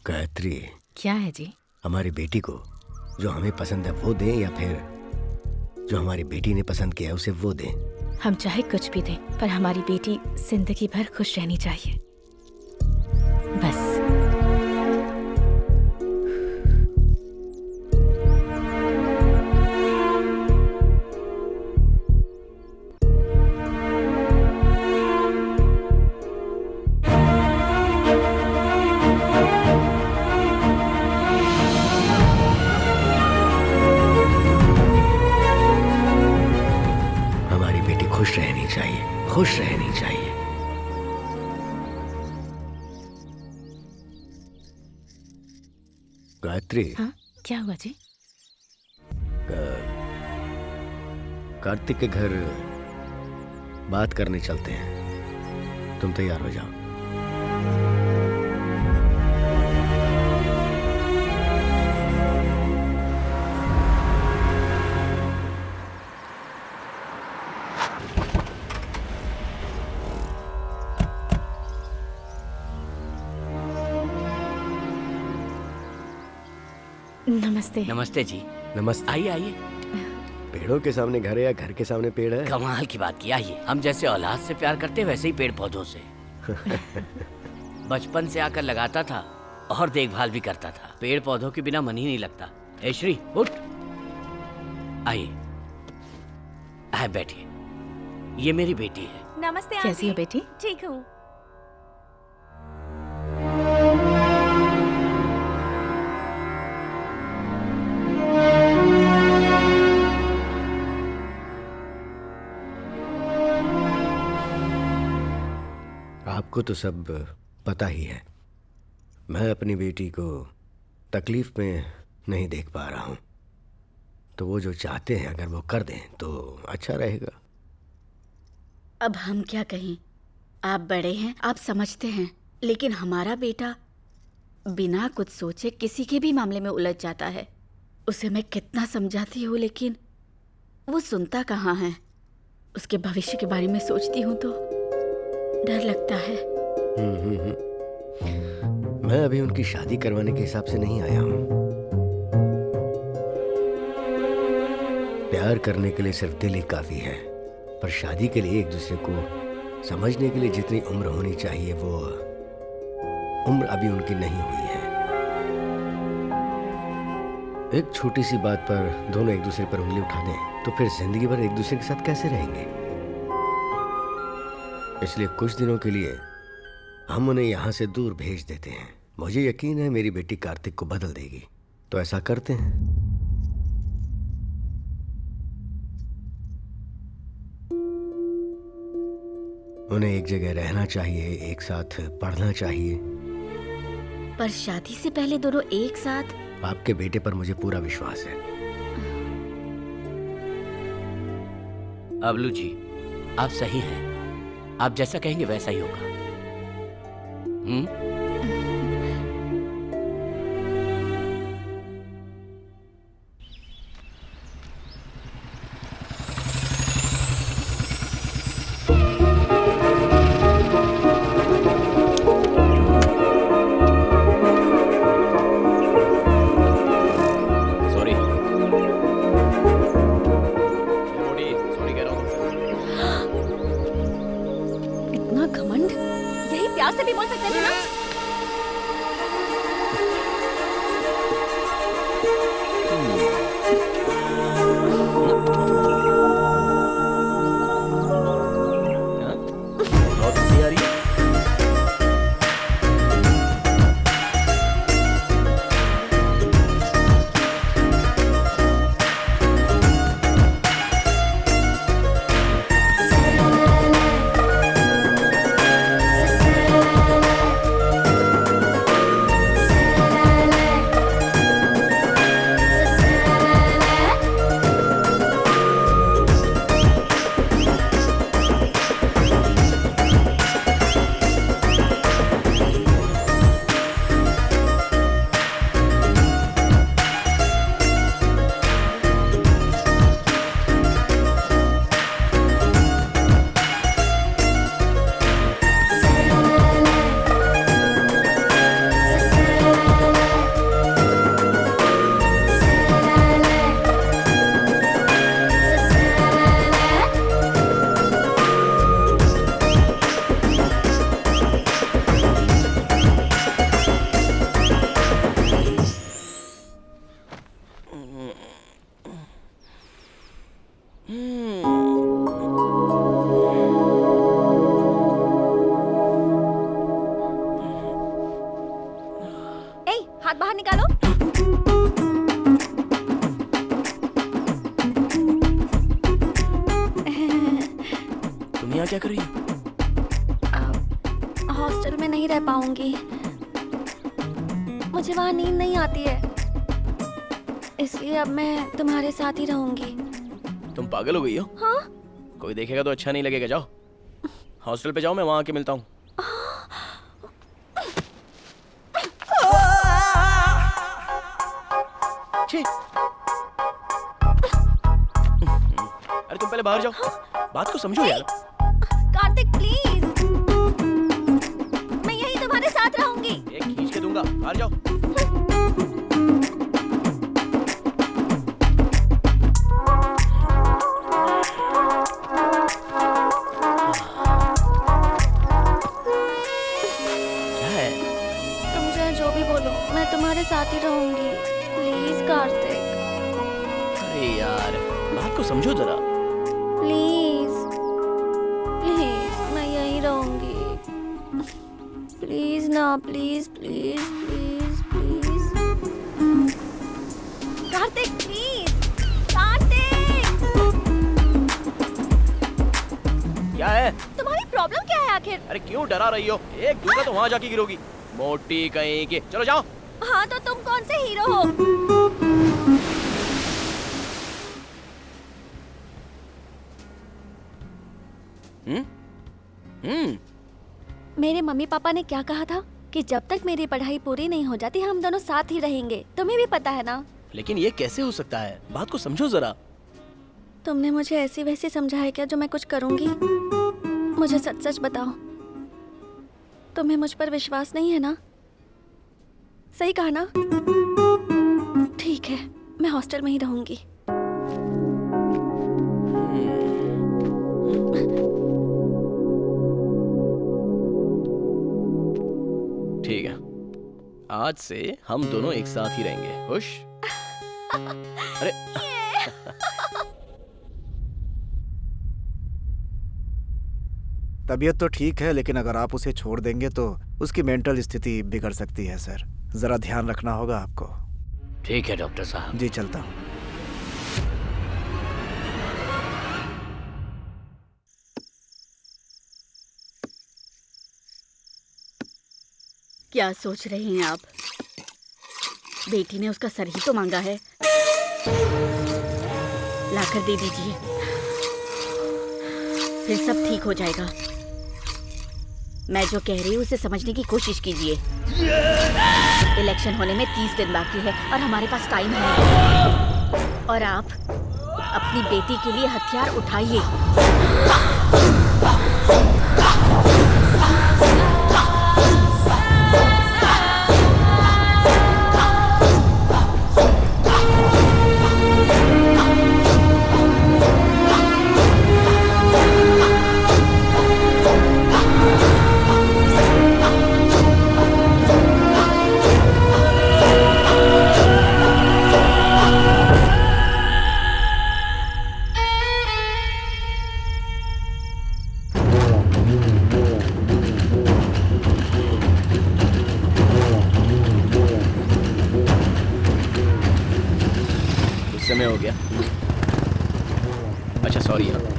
गायत्री, क्या है जी? हमारी बेटी को जो हमें पसंद है वो दें या फिर जो हमारी बेटी ने पसंद किया है उसे वो दें? हम चाहे कुछ भी दें, पर हमारी बेटी जिंदगी भर खुश रहनी चाहिए, बस। खुश रहनी चाहिए, खुश रहनी चाहिए। गायत्री। हाँ, क्या हुआ जी? कार्तिक के घर बात करने चलते हैं, तुम तैयार हो जाओ। नमस्ते। नमस्ते जी। नमस्ते। आइए आइए। पेड़ों के सामने घर है या घर के सामने पेड़ है? कमाल की बात की। आइए, हम जैसे औलाद से प्यार करते वैसे ही पेड़ पौधों से। बचपन से आकर लगाता था और देखभाल भी करता था। पेड़ पौधों के बिना मन ही नहीं लगता। ए श्री, उठ। आइए, बैठिए। ये मेरी बेटी है। नमस्ते। कैसी हो बेटी? ठीक हूँ। आपको तो सब पता ही है। मैं अपनी बेटी को तकलीफ में नहीं देख पा रहा हूँ, तो वो जो चाहते हैं अगर वो कर दें तो अच्छा रहेगा। अब हम क्या कहें, आप बड़े हैं, आप समझते हैं, लेकिन हमारा बेटा बिना कुछ सोचे किसी के भी मामले में उलझ जाता है। उसे मैं कितना समझाती हूँ लेकिन वो सुनता कहाँ है। उसके भविष्य के बारे में सोचती हूँ तो डर लगता है। मैं अभी उनकी शादी करवाने के हिसाब से नहीं आया हूँ। प्यार करने के लिए सिर्फ दिल ही काफी है, पर शादी के लिए एक दूसरे को समझने के लिए जितनी उम्र होनी चाहिए वो उम्र अभी उनकी नहीं हुई है। एक छोटी सी बात पर दोनों एक दूसरे पर उंगली उठा दें तो फिर जिंदगी भर एक दूसरे के साथ कैसे रहेंगे? इसलिए कुछ दिनों के लिए हम उन्हें यहाँ से दूर भेज देते हैं। मुझे यकीन है मेरी बेटी कार्तिक को बदल देगी, तो ऐसा करते हैं। उन्हें एक जगह रहना चाहिए, एक साथ पढ़ना चाहिए। पर शादी से पहले दोनों एक साथ? आपके बेटे पर मुझे पूरा विश्वास है। अबलू जी, आप सही हैं। आप जैसा कहेंगे वैसा ही होगा। सॉरी कह रहा हूँ। इतना घमंड, यही प्यार से भी बोल सकते थे ना? बहुत हंसी आ रही है। यहाँ क्या कर रही है? हॉस्टल में नहीं रह पाऊंगी, मुझे वहाँ नींद नहीं आती है, इसलिए अब मैं तुम्हारे साथ ही रहूंगी। तुम पागल हो गई हो? हाँ? कोई देखेगा तो अच्छा नहीं लगेगा। जाओ हॉस्टल पे जाओ, मैं वहाँ आके मिलता हूँ। अरे तुम पहले बाहर जाओ, बात को समझो यार। कार्तिक प्लीज, मैं यहीं तुम्हारे साथ रहूंगी। एक खींच के दूंगा, बाहर जाओ। तुम चाहे जो भी बोलो, मैं तुम्हारे साथ ही रहूंगी। प्लीज कार्तिक। अरे यार बात को समझो जरा। प्लीज प्लीज, मैं यहीं रहूंगी। प्लीज ना, please please please please. Kartik please, Kartik. क्या है? तुम्हारी प्रॉब्लम क्या है आखिर? अरे क्यों डरा रही हो? एक दूंगा तो वहाँ जाके गिरोगी, मोटी कहीं की। चलो जाओ। हाँ तो तुम कौन से हीरो हो? मेरे मम्मी पापा ने क्या कहा था कि जब तक मेरी पढ़ाई पूरी नहीं हो जाती हम दोनों साथ ही रहेंगे। तुम्हें भी पता है ना? लेकिन ये कैसे हो सकता है? बात को समझो जरा। तुमने मुझे ऐसी वैसी समझा है क्या जो मैं कुछ करूंगी? मुझे सच सच बताओ, तुम्हें मुझ पर विश्वास नहीं है ना? सही कहा ना? ठीक है, मैं हॉस्टल में ही रहूंगी। ठीक है, आज से हम दोनों एक साथ ही रहेंगे। खुश? अरे तबीयत तो ठीक है, लेकिन अगर आप उसे छोड़ देंगे तो उसकी मेंटल स्थिति बिगड़ सकती है सर। जरा ध्यान रखना होगा आपको। ठीक है डॉक्टर साहब। जी चलता हूँ। क्या सोच रहे हैं आप? बेटी ने उसका सर ही तो मांगा है, लाकर दे दीजिए, फिर सब ठीक हो जाएगा। मैं जो कह रही हूँ उसे समझने की कोशिश कीजिए। इलेक्शन होने में 30 दिन बाकी है और हमारे पास टाइम है, और आप अपनी बेटी के लिए हथियार उठाइए। समय हो गया। अच्छा सॉरी यार।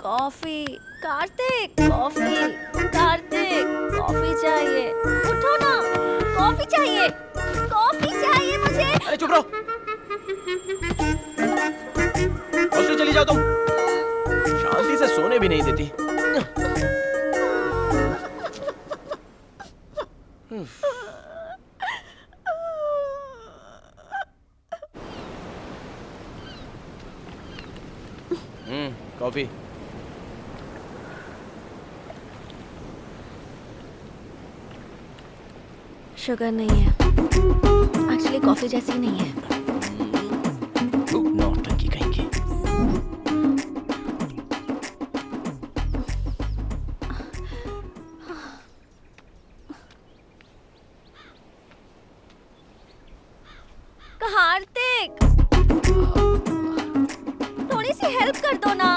Coffee Kartik, coffee Kartik, coffee चाहिए। उठो ना, कॉफी चाहिए, कॉफी चाहिए मुझे। अरे चुप रहो, हॉस्टल चली जाओ तुम। शांति से सोने भी नहीं देती। कॉफी। शुगर नहीं है। एक्चुअली कॉफी जैसी ही नहीं है। नौटंकी कहीं की। कार्तिक, थोड़ी सी हेल्प कर दो ना।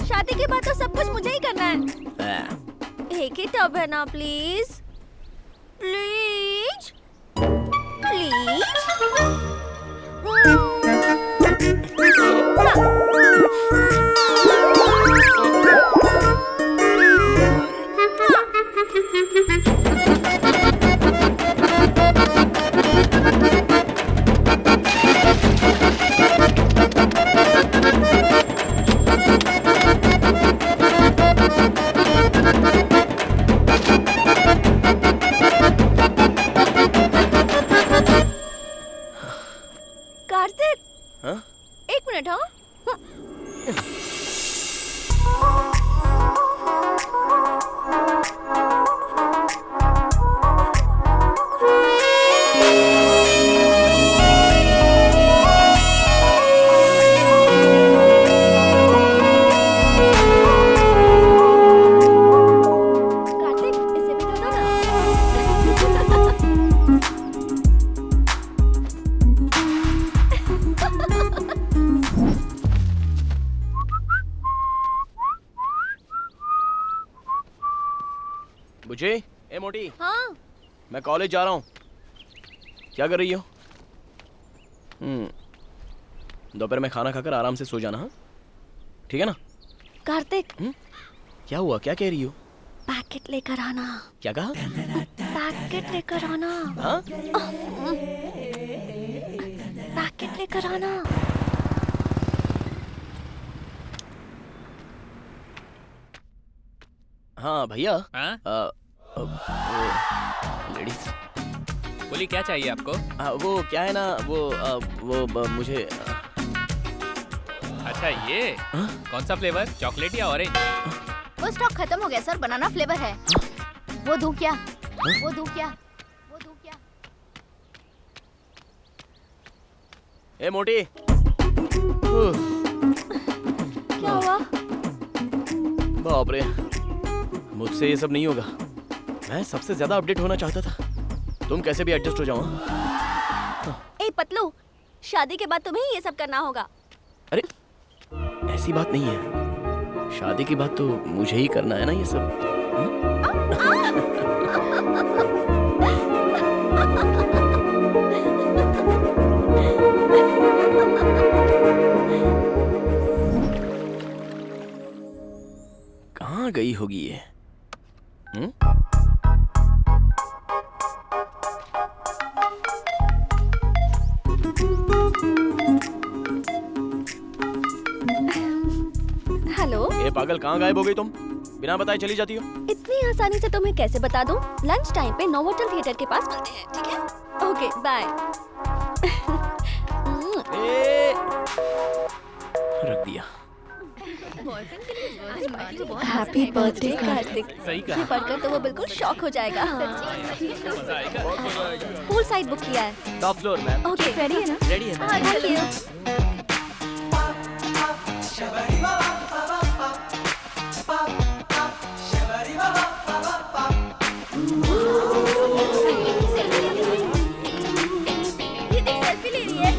शादी के बाद तो सब कुछ मुझे ही करना है। एक ही टब है ना, प्लीज प्लीज प्लीज। कार्तिक, हाँ? एक मिनट। हाँ, कार्तिक इसे भी दो ना। बुझे, ए मोटी, हाँ, मैं कॉलेज जा रहा हूँ। क्या कर रही हो? दोपहर में खाना खाकर आराम से सो जाना। हाँ, ठीक है ना? कार्तिक, क्या हुआ? क्या कह रही हो? पैकेट लेकर आना। क्या कहा? पैकेट लेकर आना। हाँ? पैकेट लेकर आना। हाँ भैया। हाँ? लेडीज। बोली क्या चाहिए आपको? वो क्या है ना, मुझे अच्छा ये कौन सा फ्लेवर, चॉकलेट या ऑरेंज? वो स्टॉक खत्म हो गया सर, बनाना फ्लेवर है। वो दूं क्या? वो दूं क्या? वो दूं क्या? ए मोटी। क्या हुआ? बाप रे, मुझसे ये सब नहीं होगा। मैं सबसे ज्यादा अपडेट होना चाहता था। तुम कैसे भी एडजस्ट हो जाओ। ए पतलू, शादी के बाद तुम्हें ये सब करना होगा। अरे ऐसी बात नहीं है, शादी के बाद तो मुझे ही करना है ना ये सब। कहाँ गई होगी ये? हेलो। ए पागल, कहाँ गायब हो गई तुम? बिना बताए चली जाती हो। इतनी आसानी से तुम्हें कैसे बता दूं? लंच टाइम पे नोवोटेल थिएटर के पास मिलते हैं, ठीक है? Okay bye. रख दिया। Happy birthday Karthik. सही कहा। ये पढ़कर तो वो बिल्कुल शॉक हो जाएगा। पूल साइड बुक किया है। Top floor ma'am. Okay ready है ना? रेडी है। हाँ, थैंक यू। ये देख सेल्फी ले रही है।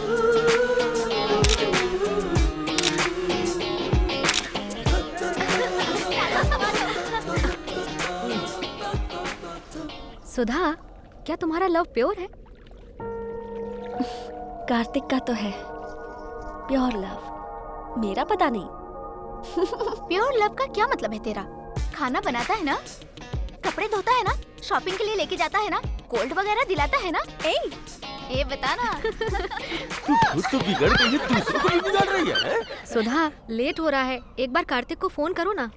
सुधा, क्या तुम्हारा लव प्योर है? कार्तिक का तो है प्योर लव, मेरा पता नहीं। प्योर लव का क्या मतलब है तेरा? खाना बनाता है ना, कपड़े धोता है ना, शॉपिंग के लिए लेके जाता है ना, कोल्ड वगैरह दिलाता है ना। ए बता ना। खुद तो बिगड़ गई है, दूसरों को भी बिगाड़ रही है। सुधा, लेट हो रहा है, एक बार कार्तिक को फोन करो ना।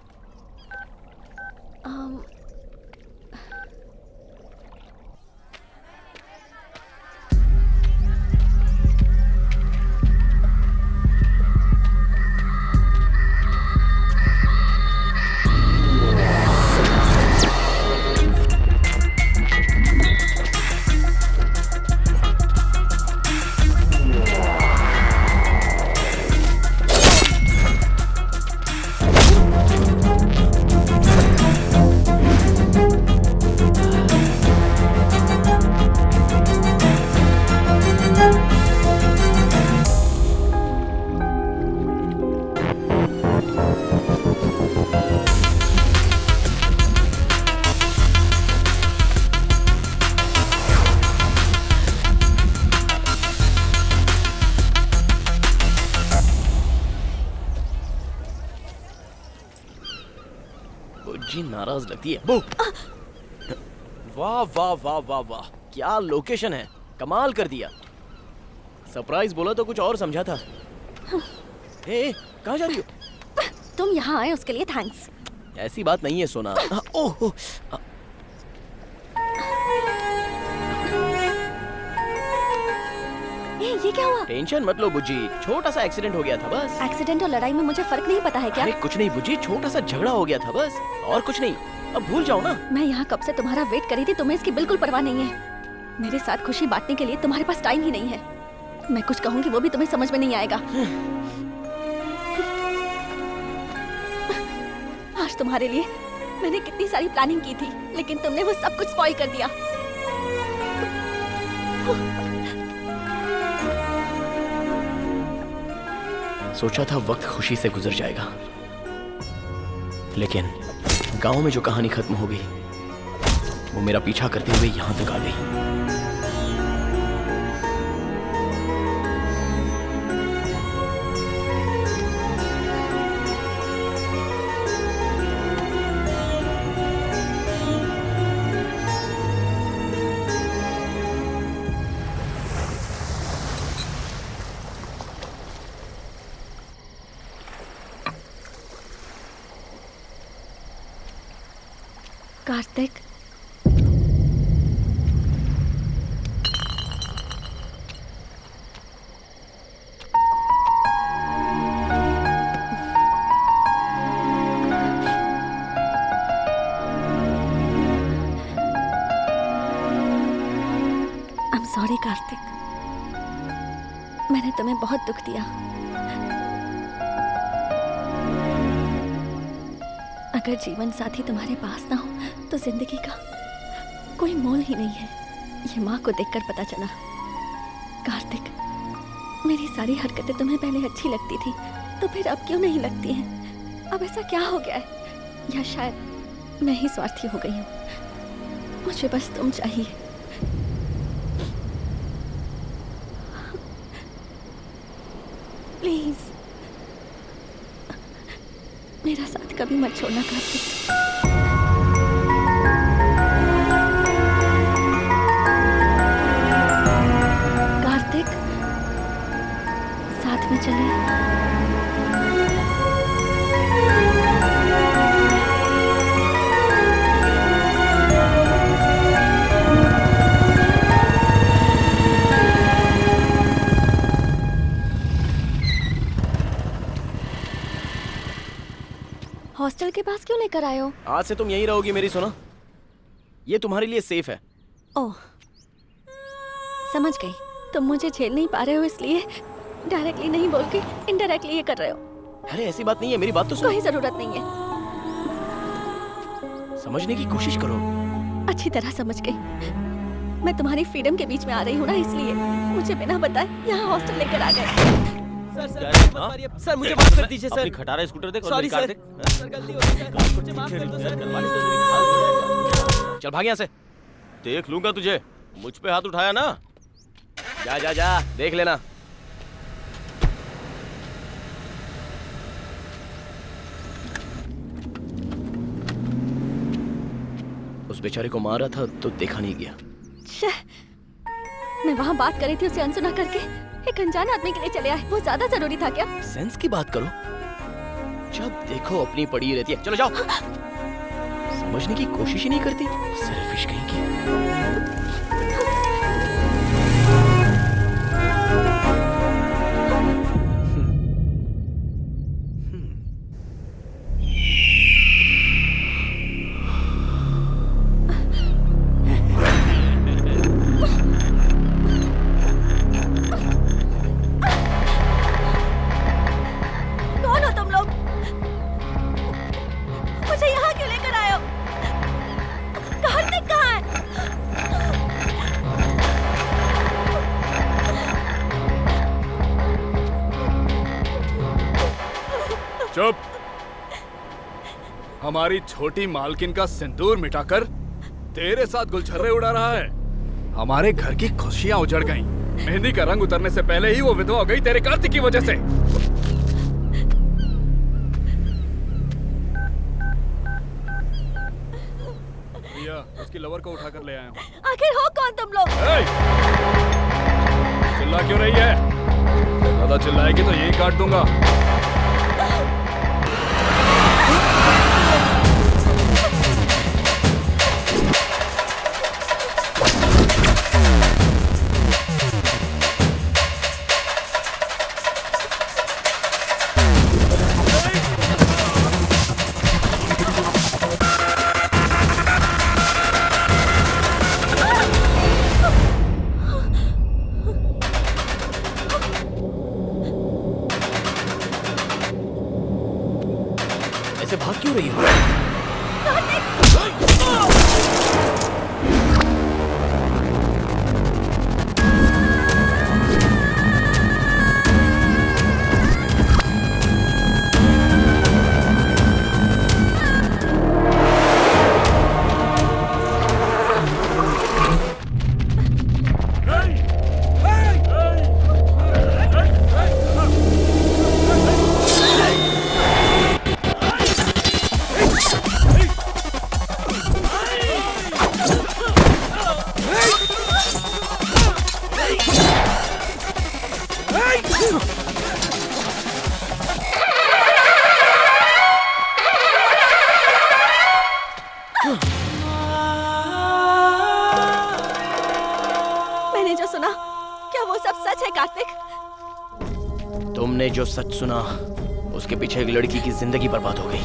बुज्जी नाराज लगती है। बू! वाह वाह वाह वाह वाह, क्या लोकेशन है, कमाल कर दिया। सरप्राइज बोला तो कुछ और समझा था। ए, कहाँ जा रही हो? तुम यहाँ आए उसके लिए थैंक्स। ऐसी बात नहीं है सोना। ओह, ये क्या हुआ? टेंशन मत लो बुज्जी, छोटा सा एक्सीडेंट हो गया था बस। एक्सीडेंट और लड़ाई में मुझे फर्क नहीं पता है क्या? अरे कुछ नहीं बुज्जी, छोटा सा झगड़ा हो गया था बस, और कुछ नहीं। अब भूल जाओ ना। मैं यहाँ कब से तुम्हारा वेट कर रही थी, तुम्हें इसकी बिल्कुल परवाह नहीं है। मेरे साथ खुशी बांटने के लिए तुम्हारे पास टाइम ही नहीं है। मैं कुछ कहूँगी वो भी तुम्हें समझ में नहीं आएगा। आज तुम्हारे लिए मैंने कितनी सारी प्लानिंग की थी, लेकिन तुमने वो सब कुछ स्पॉइल कर दिया। सोचा था वक्त खुशी से गुजर जाएगा, लेकिन गांव में जो कहानी खत्म हो गई वो मेरा पीछा करते हुए यहां तक आ गई। कार्तिक, I'm sorry कार्तिक, मैंने तुम्हें बहुत दुख दिया। अगर जीवन साथी तुम्हारे पास ना हो तो जिंदगी का कोई मोल ही नहीं है। ये माँ को देखकर पता चला। कार्तिक, मेरी सारी हरकतें तुम्हें पहले अच्छी लगती थी, तो फिर अब क्यों नहीं लगती हैं? अब ऐसा क्या हो गया है? या शायद मैं ही स्वार्थी हो गई हूँ। मुझे बस तुम चाहिए। प्लीज मेरा साथ कभी मत छोड़ना कार्तिक। कार्तिक, साथ में चलें। हॉस्टल के पास क्यों लेकर आए हो? आज से तुम यहीं रहोगी मेरी सोना, ये तुम्हारे लिए सेफ है। ओह, समझ गई। तुम मुझे झेल नहीं पा रहे हो इसलिए डायरेक्टली नहीं बोल के इनडायरेक्टली ये कर रहे हो। अरे ऐसी बात नहीं है, मेरी बात तो सुनो। कोई जरूरत नहीं है, समझने की कोशिश करो। अच्छी तरह समझ गई। मैं तुम्हारी फ्रीडम के बीच में आ रही हूँ ना, इसलिए मुझे बिना बताए यहाँ हॉस्टल लेकर आ गए। सर मुझे माफ कर दीजिए सर। अपनी खटारा स्कूटर देख। Sorry sir. गलती हो गई सर, मुझे माफ कर दो सर। चल भाग यहाँ से। देख लूंगा तुझे। मुझ पे हाथ उठाया ना। जा जा जा, देख लेना। उस बेचारे को मारा था तो देखा नहीं गया। मैं वहाँ बात कर रही थी, उसे अनसुना करके एक अनजान आदमी के लिए चले आए। वो ज्यादा जरूरी था क्या? सेंस की बात करो, जब देखो अपनी पड़ी रहती है। चलो जाओ। समझने की कोशिश ही नहीं करती, सेल्फिश कहीं की। चुप! हमारी छोटी मालकिन का सिंदूर मिटाकर तेरे साथ गुलछर्रे उड़ा रहा है। हमारे घर की खुशियां उजड़ गईं। मेहंदी का रंग उतरने से पहले ही वो विधवा हो गई तेरे कार्तिक की वजह से। उसकी लवर को उठाकर ले आया हूँ। आखिर हो कौन तुम लोग? चिल्ला क्यों रही है? ज्यादा चिल्लाएगी तो यही काट दूंगा। ऐसे भाग क्यों रही हो? मैंने जो सुना, क्या वो सब सच है कार्तिक? तुमने जो सच सुना, उसके पीछे एक लड़की की जिंदगी बर्बाद हो गई।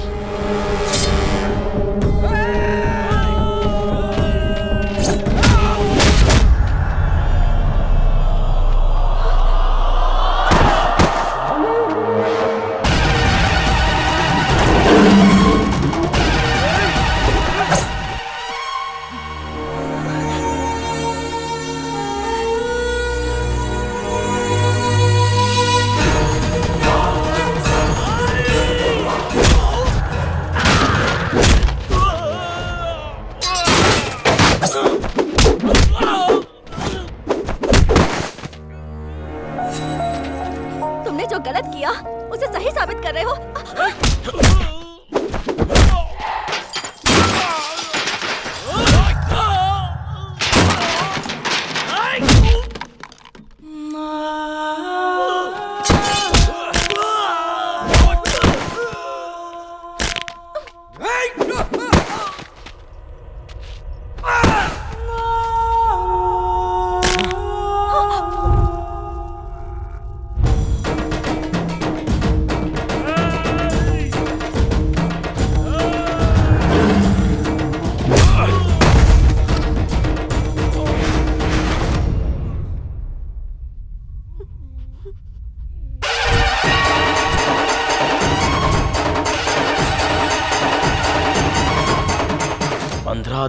तुमने जो गलत किया उसे सही साबित कर रहे हो।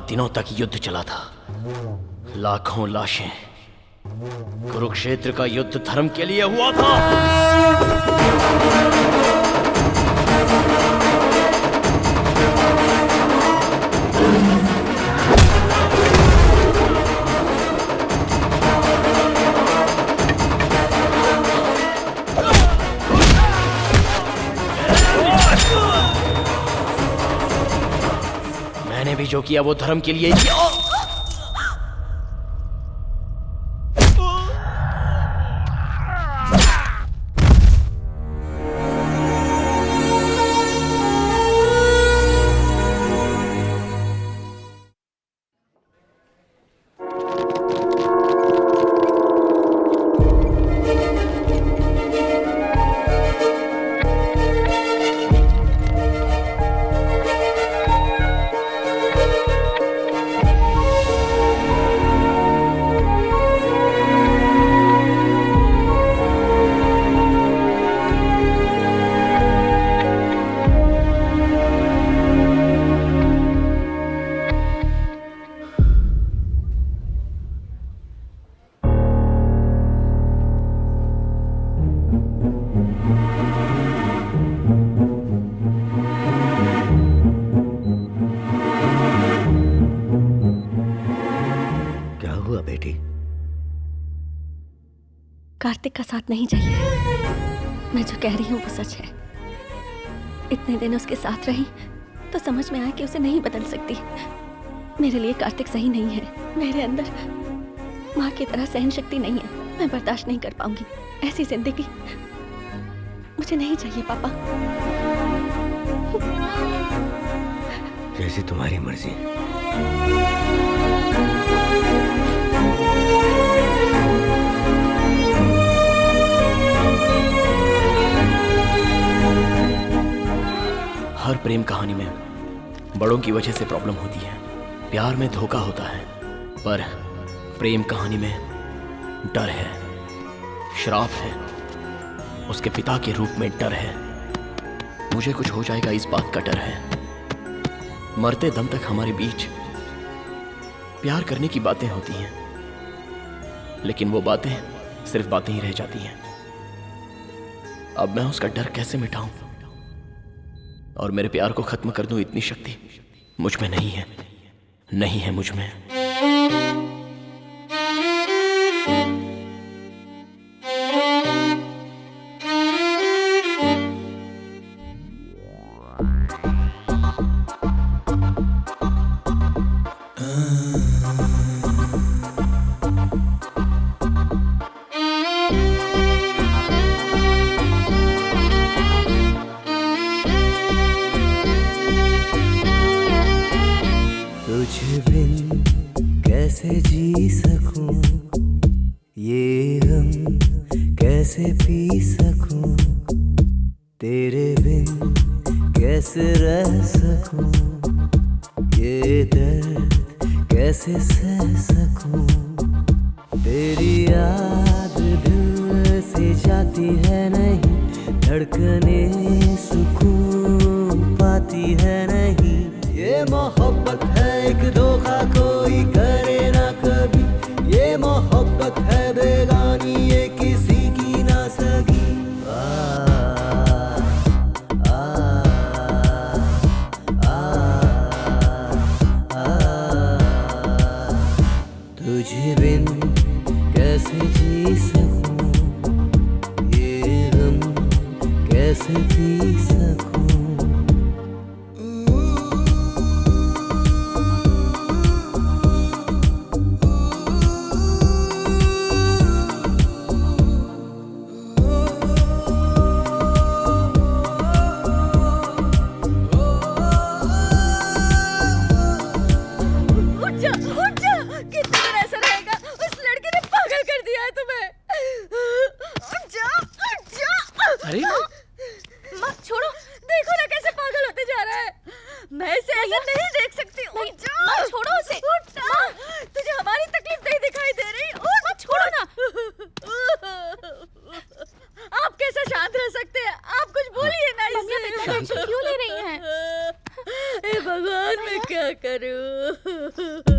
दिनों तक युद्ध चला था। लाखों लाशें। कुरुक्षेत्र का युद्ध धर्म के लिए हुआ था। मैंने भी जो किया वो धर्म के लिए ही किया। कार्तिक का साथ नहीं चाहिए। मैं जो कह रही हूँ वो सच है। इतने दिन उसके साथ रही तो समझ में आया कि उसे नहीं बदल सकती। मेरे लिए कार्तिक सही नहीं है। मेरे अंदर माँ की तरह सहन शक्ति नहीं है। मैं बर्दाश्त नहीं कर पाऊंगी ऐसी जिंदगी। मुझे नहीं चाहिए पापा। जैसी तुम्हारी मर्जी। हर प्रेम कहानी में बड़ों की वजह से प्रॉब्लम होती है। प्यार में धोखा होता है, पर प्रेम कहानी में डर है, श्राप है, उसके पिता के रूप में डर है। मुझे कुछ हो जाएगा इस बात का डर है। मरते दम तक हमारे बीच प्यार करने की बातें होती हैं, लेकिन वो बातें सिर्फ बातें ही रह जाती हैं। अब मैं उसका डर कैसे मिटाऊं और मेरे प्यार को खत्म कर दूं, इतनी शक्ति मुझ में नहीं है, नहीं है मुझ में। तुझ बिन कैसे जी सकूं, ये गम कैसे पी सकूं, तेरे बिन कैसे रह सकूं, ये दर्द कैसे सह सकूं। तेरी याद दिल से जाती है नहीं, धड़कने सुकून पाती है नहीं। ये मोहब्बत है एक धोखा कोई करे ना कभी, ये मोहब्बत है बेगानी ये किसी की ना सगी। तुझे बिन कैसे जी सकूं, ये गम कैसे पी सकूं। अरे माँ छोड़ो, देखो ना कैसे पागल होते जा रहा है। मैं इसे ऐसे नहीं देख सकती। उठ जा। माँ छोड़ो उसे। उठ ना। तुझे हमारी तकलीफ नहीं दिखाई दे रही? उठ। माँ छोड़ो ना। आप कैसे शांत रह सकते हैं? आप कुछ बोलिए ना इसे। टेंशन क्यों ले रही हैं? हे भगवान, मैं क्या करूं?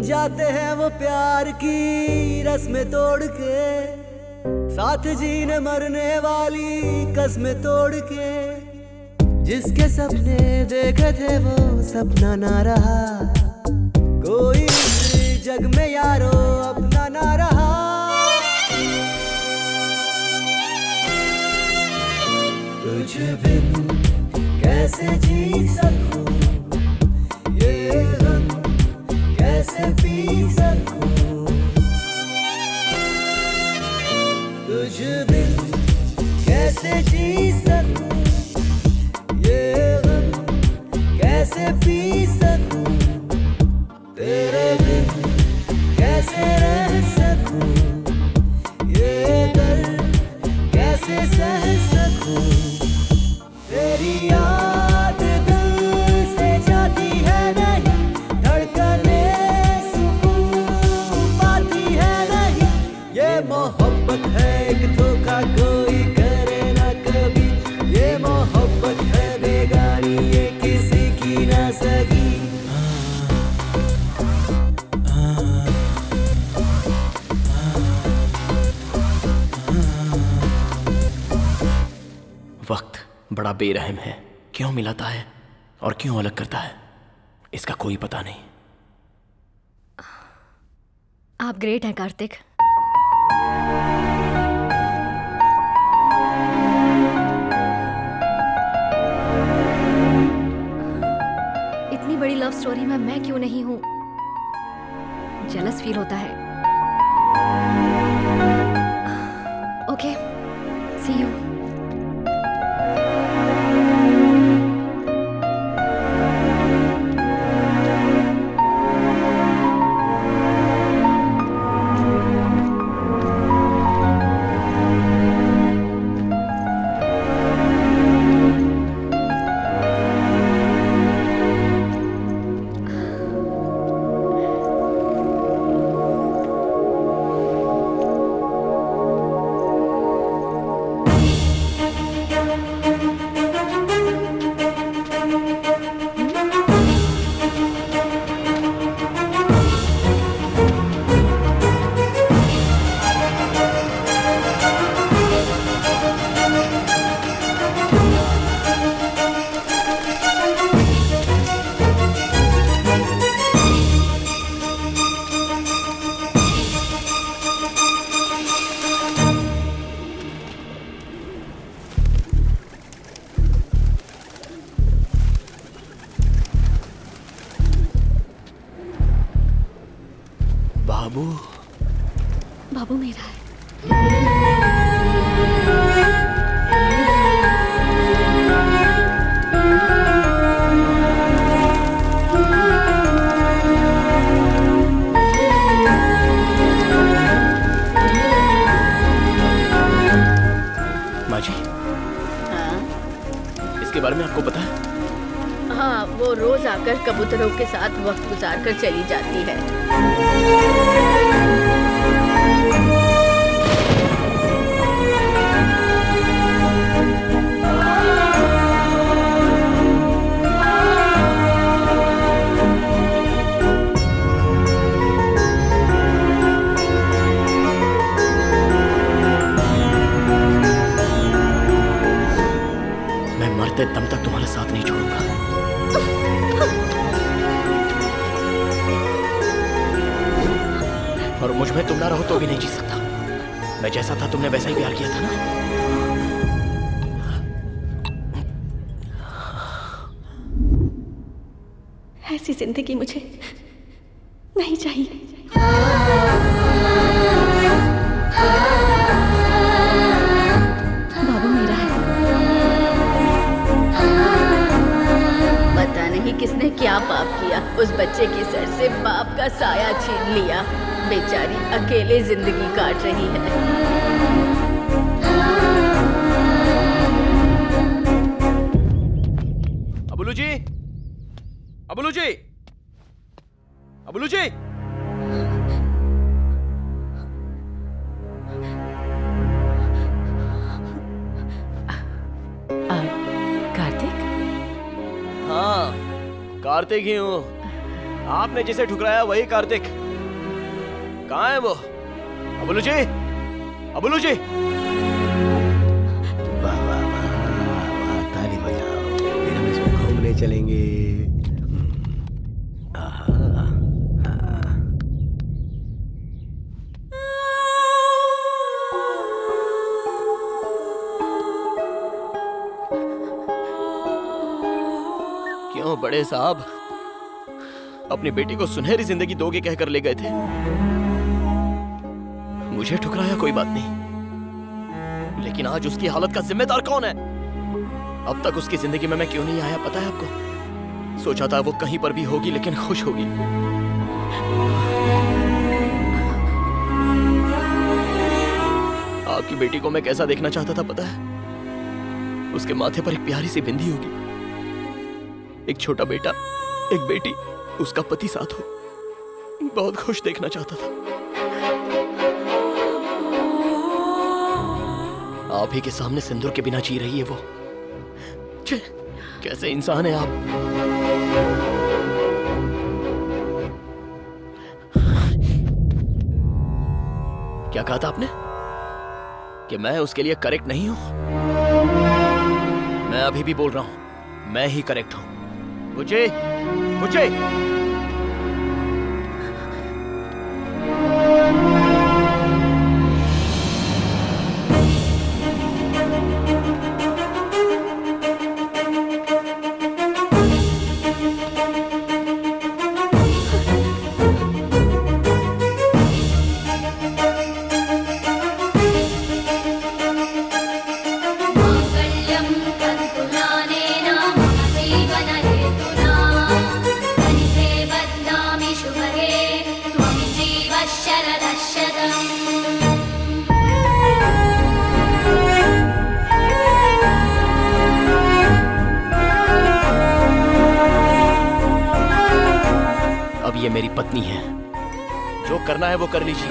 जाते हैं वो प्यार की रस्में तोड़ के, साथ जीने मरने वाली कस्में तोड़ के। जिसके सपने देखे थे वो सपना ना रहा, कोई इस जग में यारो अपना ना रहा। तुझे बिन कैसे जी सकूं, ये गम कैसे पी सकूं। तुझ बिन कैसे जी सकूं, ये गम कैसे पी सकूं। तेरे बिन कैसे रह सकूं, ये दर्द कैसे सह सकूं। तेरी याद दिल से जाती है नहीं, धड़कने सुकून पाती है नहीं। ये मोहब्बत है एक धोखा कोई करे ना कभी, ये मोहब्बत है बेगानी ये किसी की ना सगी। वक्त बड़ा बेरहम है, क्यों मिलाता है और क्यों अलग करता है, इसका कोई पता नहीं। आप ग्रेट हैं कार्तिक। इतनी बड़ी लव स्टोरी में मैं क्यों नहीं हूं? जेलस फील होता है। Okay, C you. बाबू मेरा है। माँ जी, हाँ इसके बारे में आपको पता है? हाँ, वो रोज आकर कबूतरों के साथ वक्त गुजार कर चली जाती है। मैं मरते दम तक तुम्हारा साथ नहीं छोड़ूंगा। और मुझ में तुम ना रहो तो भी नहीं जी सकता। मैं जैसा था तुमने वैसा ही प्यार किया था ना? ऐसी जिंदगी मुझे नहीं चाहिए। बाबू मेरा है। पता नहीं किसने क्या पाप किया, उस बच्चे के सर से बाप का साया छीन लिया। बेचारी अकेले जिंदगी काट रही है। अबुलू जी, अबुलू जी, अबुलू जी। कार्तिक? हाँ, कार्तिक ही हूँ। आपने जिसे ठुकराया वही कार्तिक। कहाँ है वो? अबुलू जी, अबुलू जी। वाह वाह वाह, ताली बजाओ। फिर हम इसमें घूमने चलेंगे। क्यों बड़े साहब अपनी बेटी को सुनहरी जिंदगी दोगे कहकर ले गए थे? मुझे ठुकराया कोई बात नहीं, लेकिन आज उसकी हालत का जिम्मेदार कौन है? अब तक उसकी जिंदगी में मैं क्यों नहीं आया पता है आपको? सोचा था वो कहीं पर भी होगी लेकिन खुश होगी। आपकी बेटी को मैं कैसा देखना चाहता था पता है? उसके माथे पर एक प्यारी सी बिंदी होगी, एक छोटा बेटा, एक बेटी, उसका पति साथ हो। बहुत खुश देखना चाहता था। आप ही के सामने सिंदूर के बिना जी रही है वो। छे, कैसे इंसान है आप? क्या कहा था आपने? कि मैं उसके लिए करेक्ट नहीं हूं? मैं अभी भी बोल रहा हूं, मैं ही करेक्ट हूं। बुचे, बुचे। अब ये मेरी पत्नी है, जो करना है वो कर लीजिए।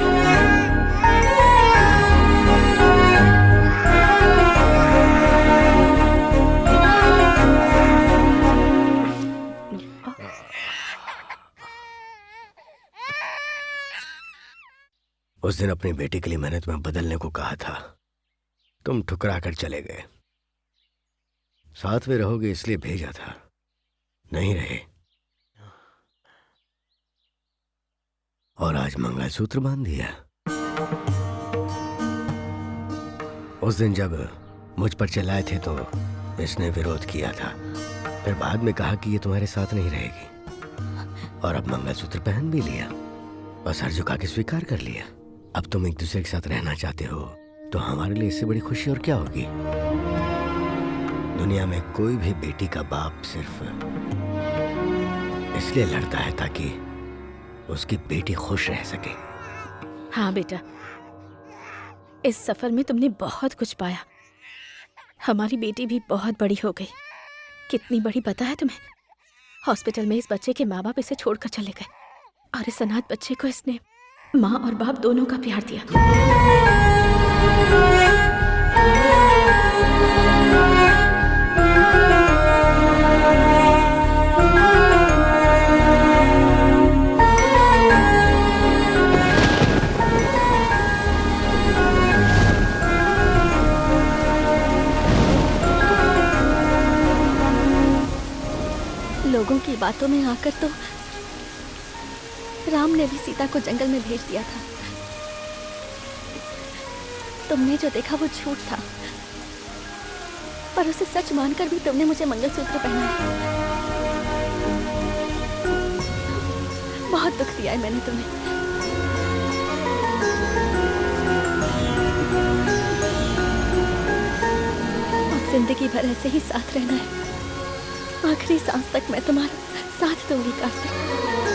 उस दिन अपनी बेटी के लिए मैंने तुम्हें बदलने को कहा था, तुम ठुकरा कर चले गए। साथ में रहोगे इसलिए भेजा था, नहीं रहे। और आज मंगलसूत्र बांध दिया। उस दिन जब मुझ पर चिल्लाए थे तो इसने विरोध किया था, फिर बाद में कहा कि ये तुम्हारे साथ नहीं रहेगी, और अब मंगलसूत्र पहन भी लिया और सर झुका के स्वीकार कर लिया। अब तुम एक दूसरे के साथ रहना चाहते हो तो हमारे लिए इससे बड़ी खुशी और क्या होगी। दुनिया में कोई भी बेटी का बाप सिर्फ इसलिए लड़ता है ताकि उसकी बेटी खुश रह सके। हाँ बेटा, इस सफर में तुमने बहुत कुछ पाया। हमारी बेटी भी बहुत बड़ी हो गई। कितनी बड़ी पता है तुम्हें? हॉस्पिटल में इस बच्चे के माँ बाप इसे छोड़कर चले गए, और इस अनाथ बच्चे को इसने माँ और बाप दोनों का प्यार दिया। लोगों की बातों में आकर तो राम ने भी सीता को जंगल में भेज दिया था। तुमने जो देखा वो झूठ था, पर उसे सच मानकर भी तुमने मुझे मंगलसूत्र पहनाया। बहुत दुख दिया है मैंने तुम्हें। अब जिंदगी भर ऐसे ही साथ रहना है। आखिरी सांस तक मैं तुम्हारा साथ दूंगी कार्तिक।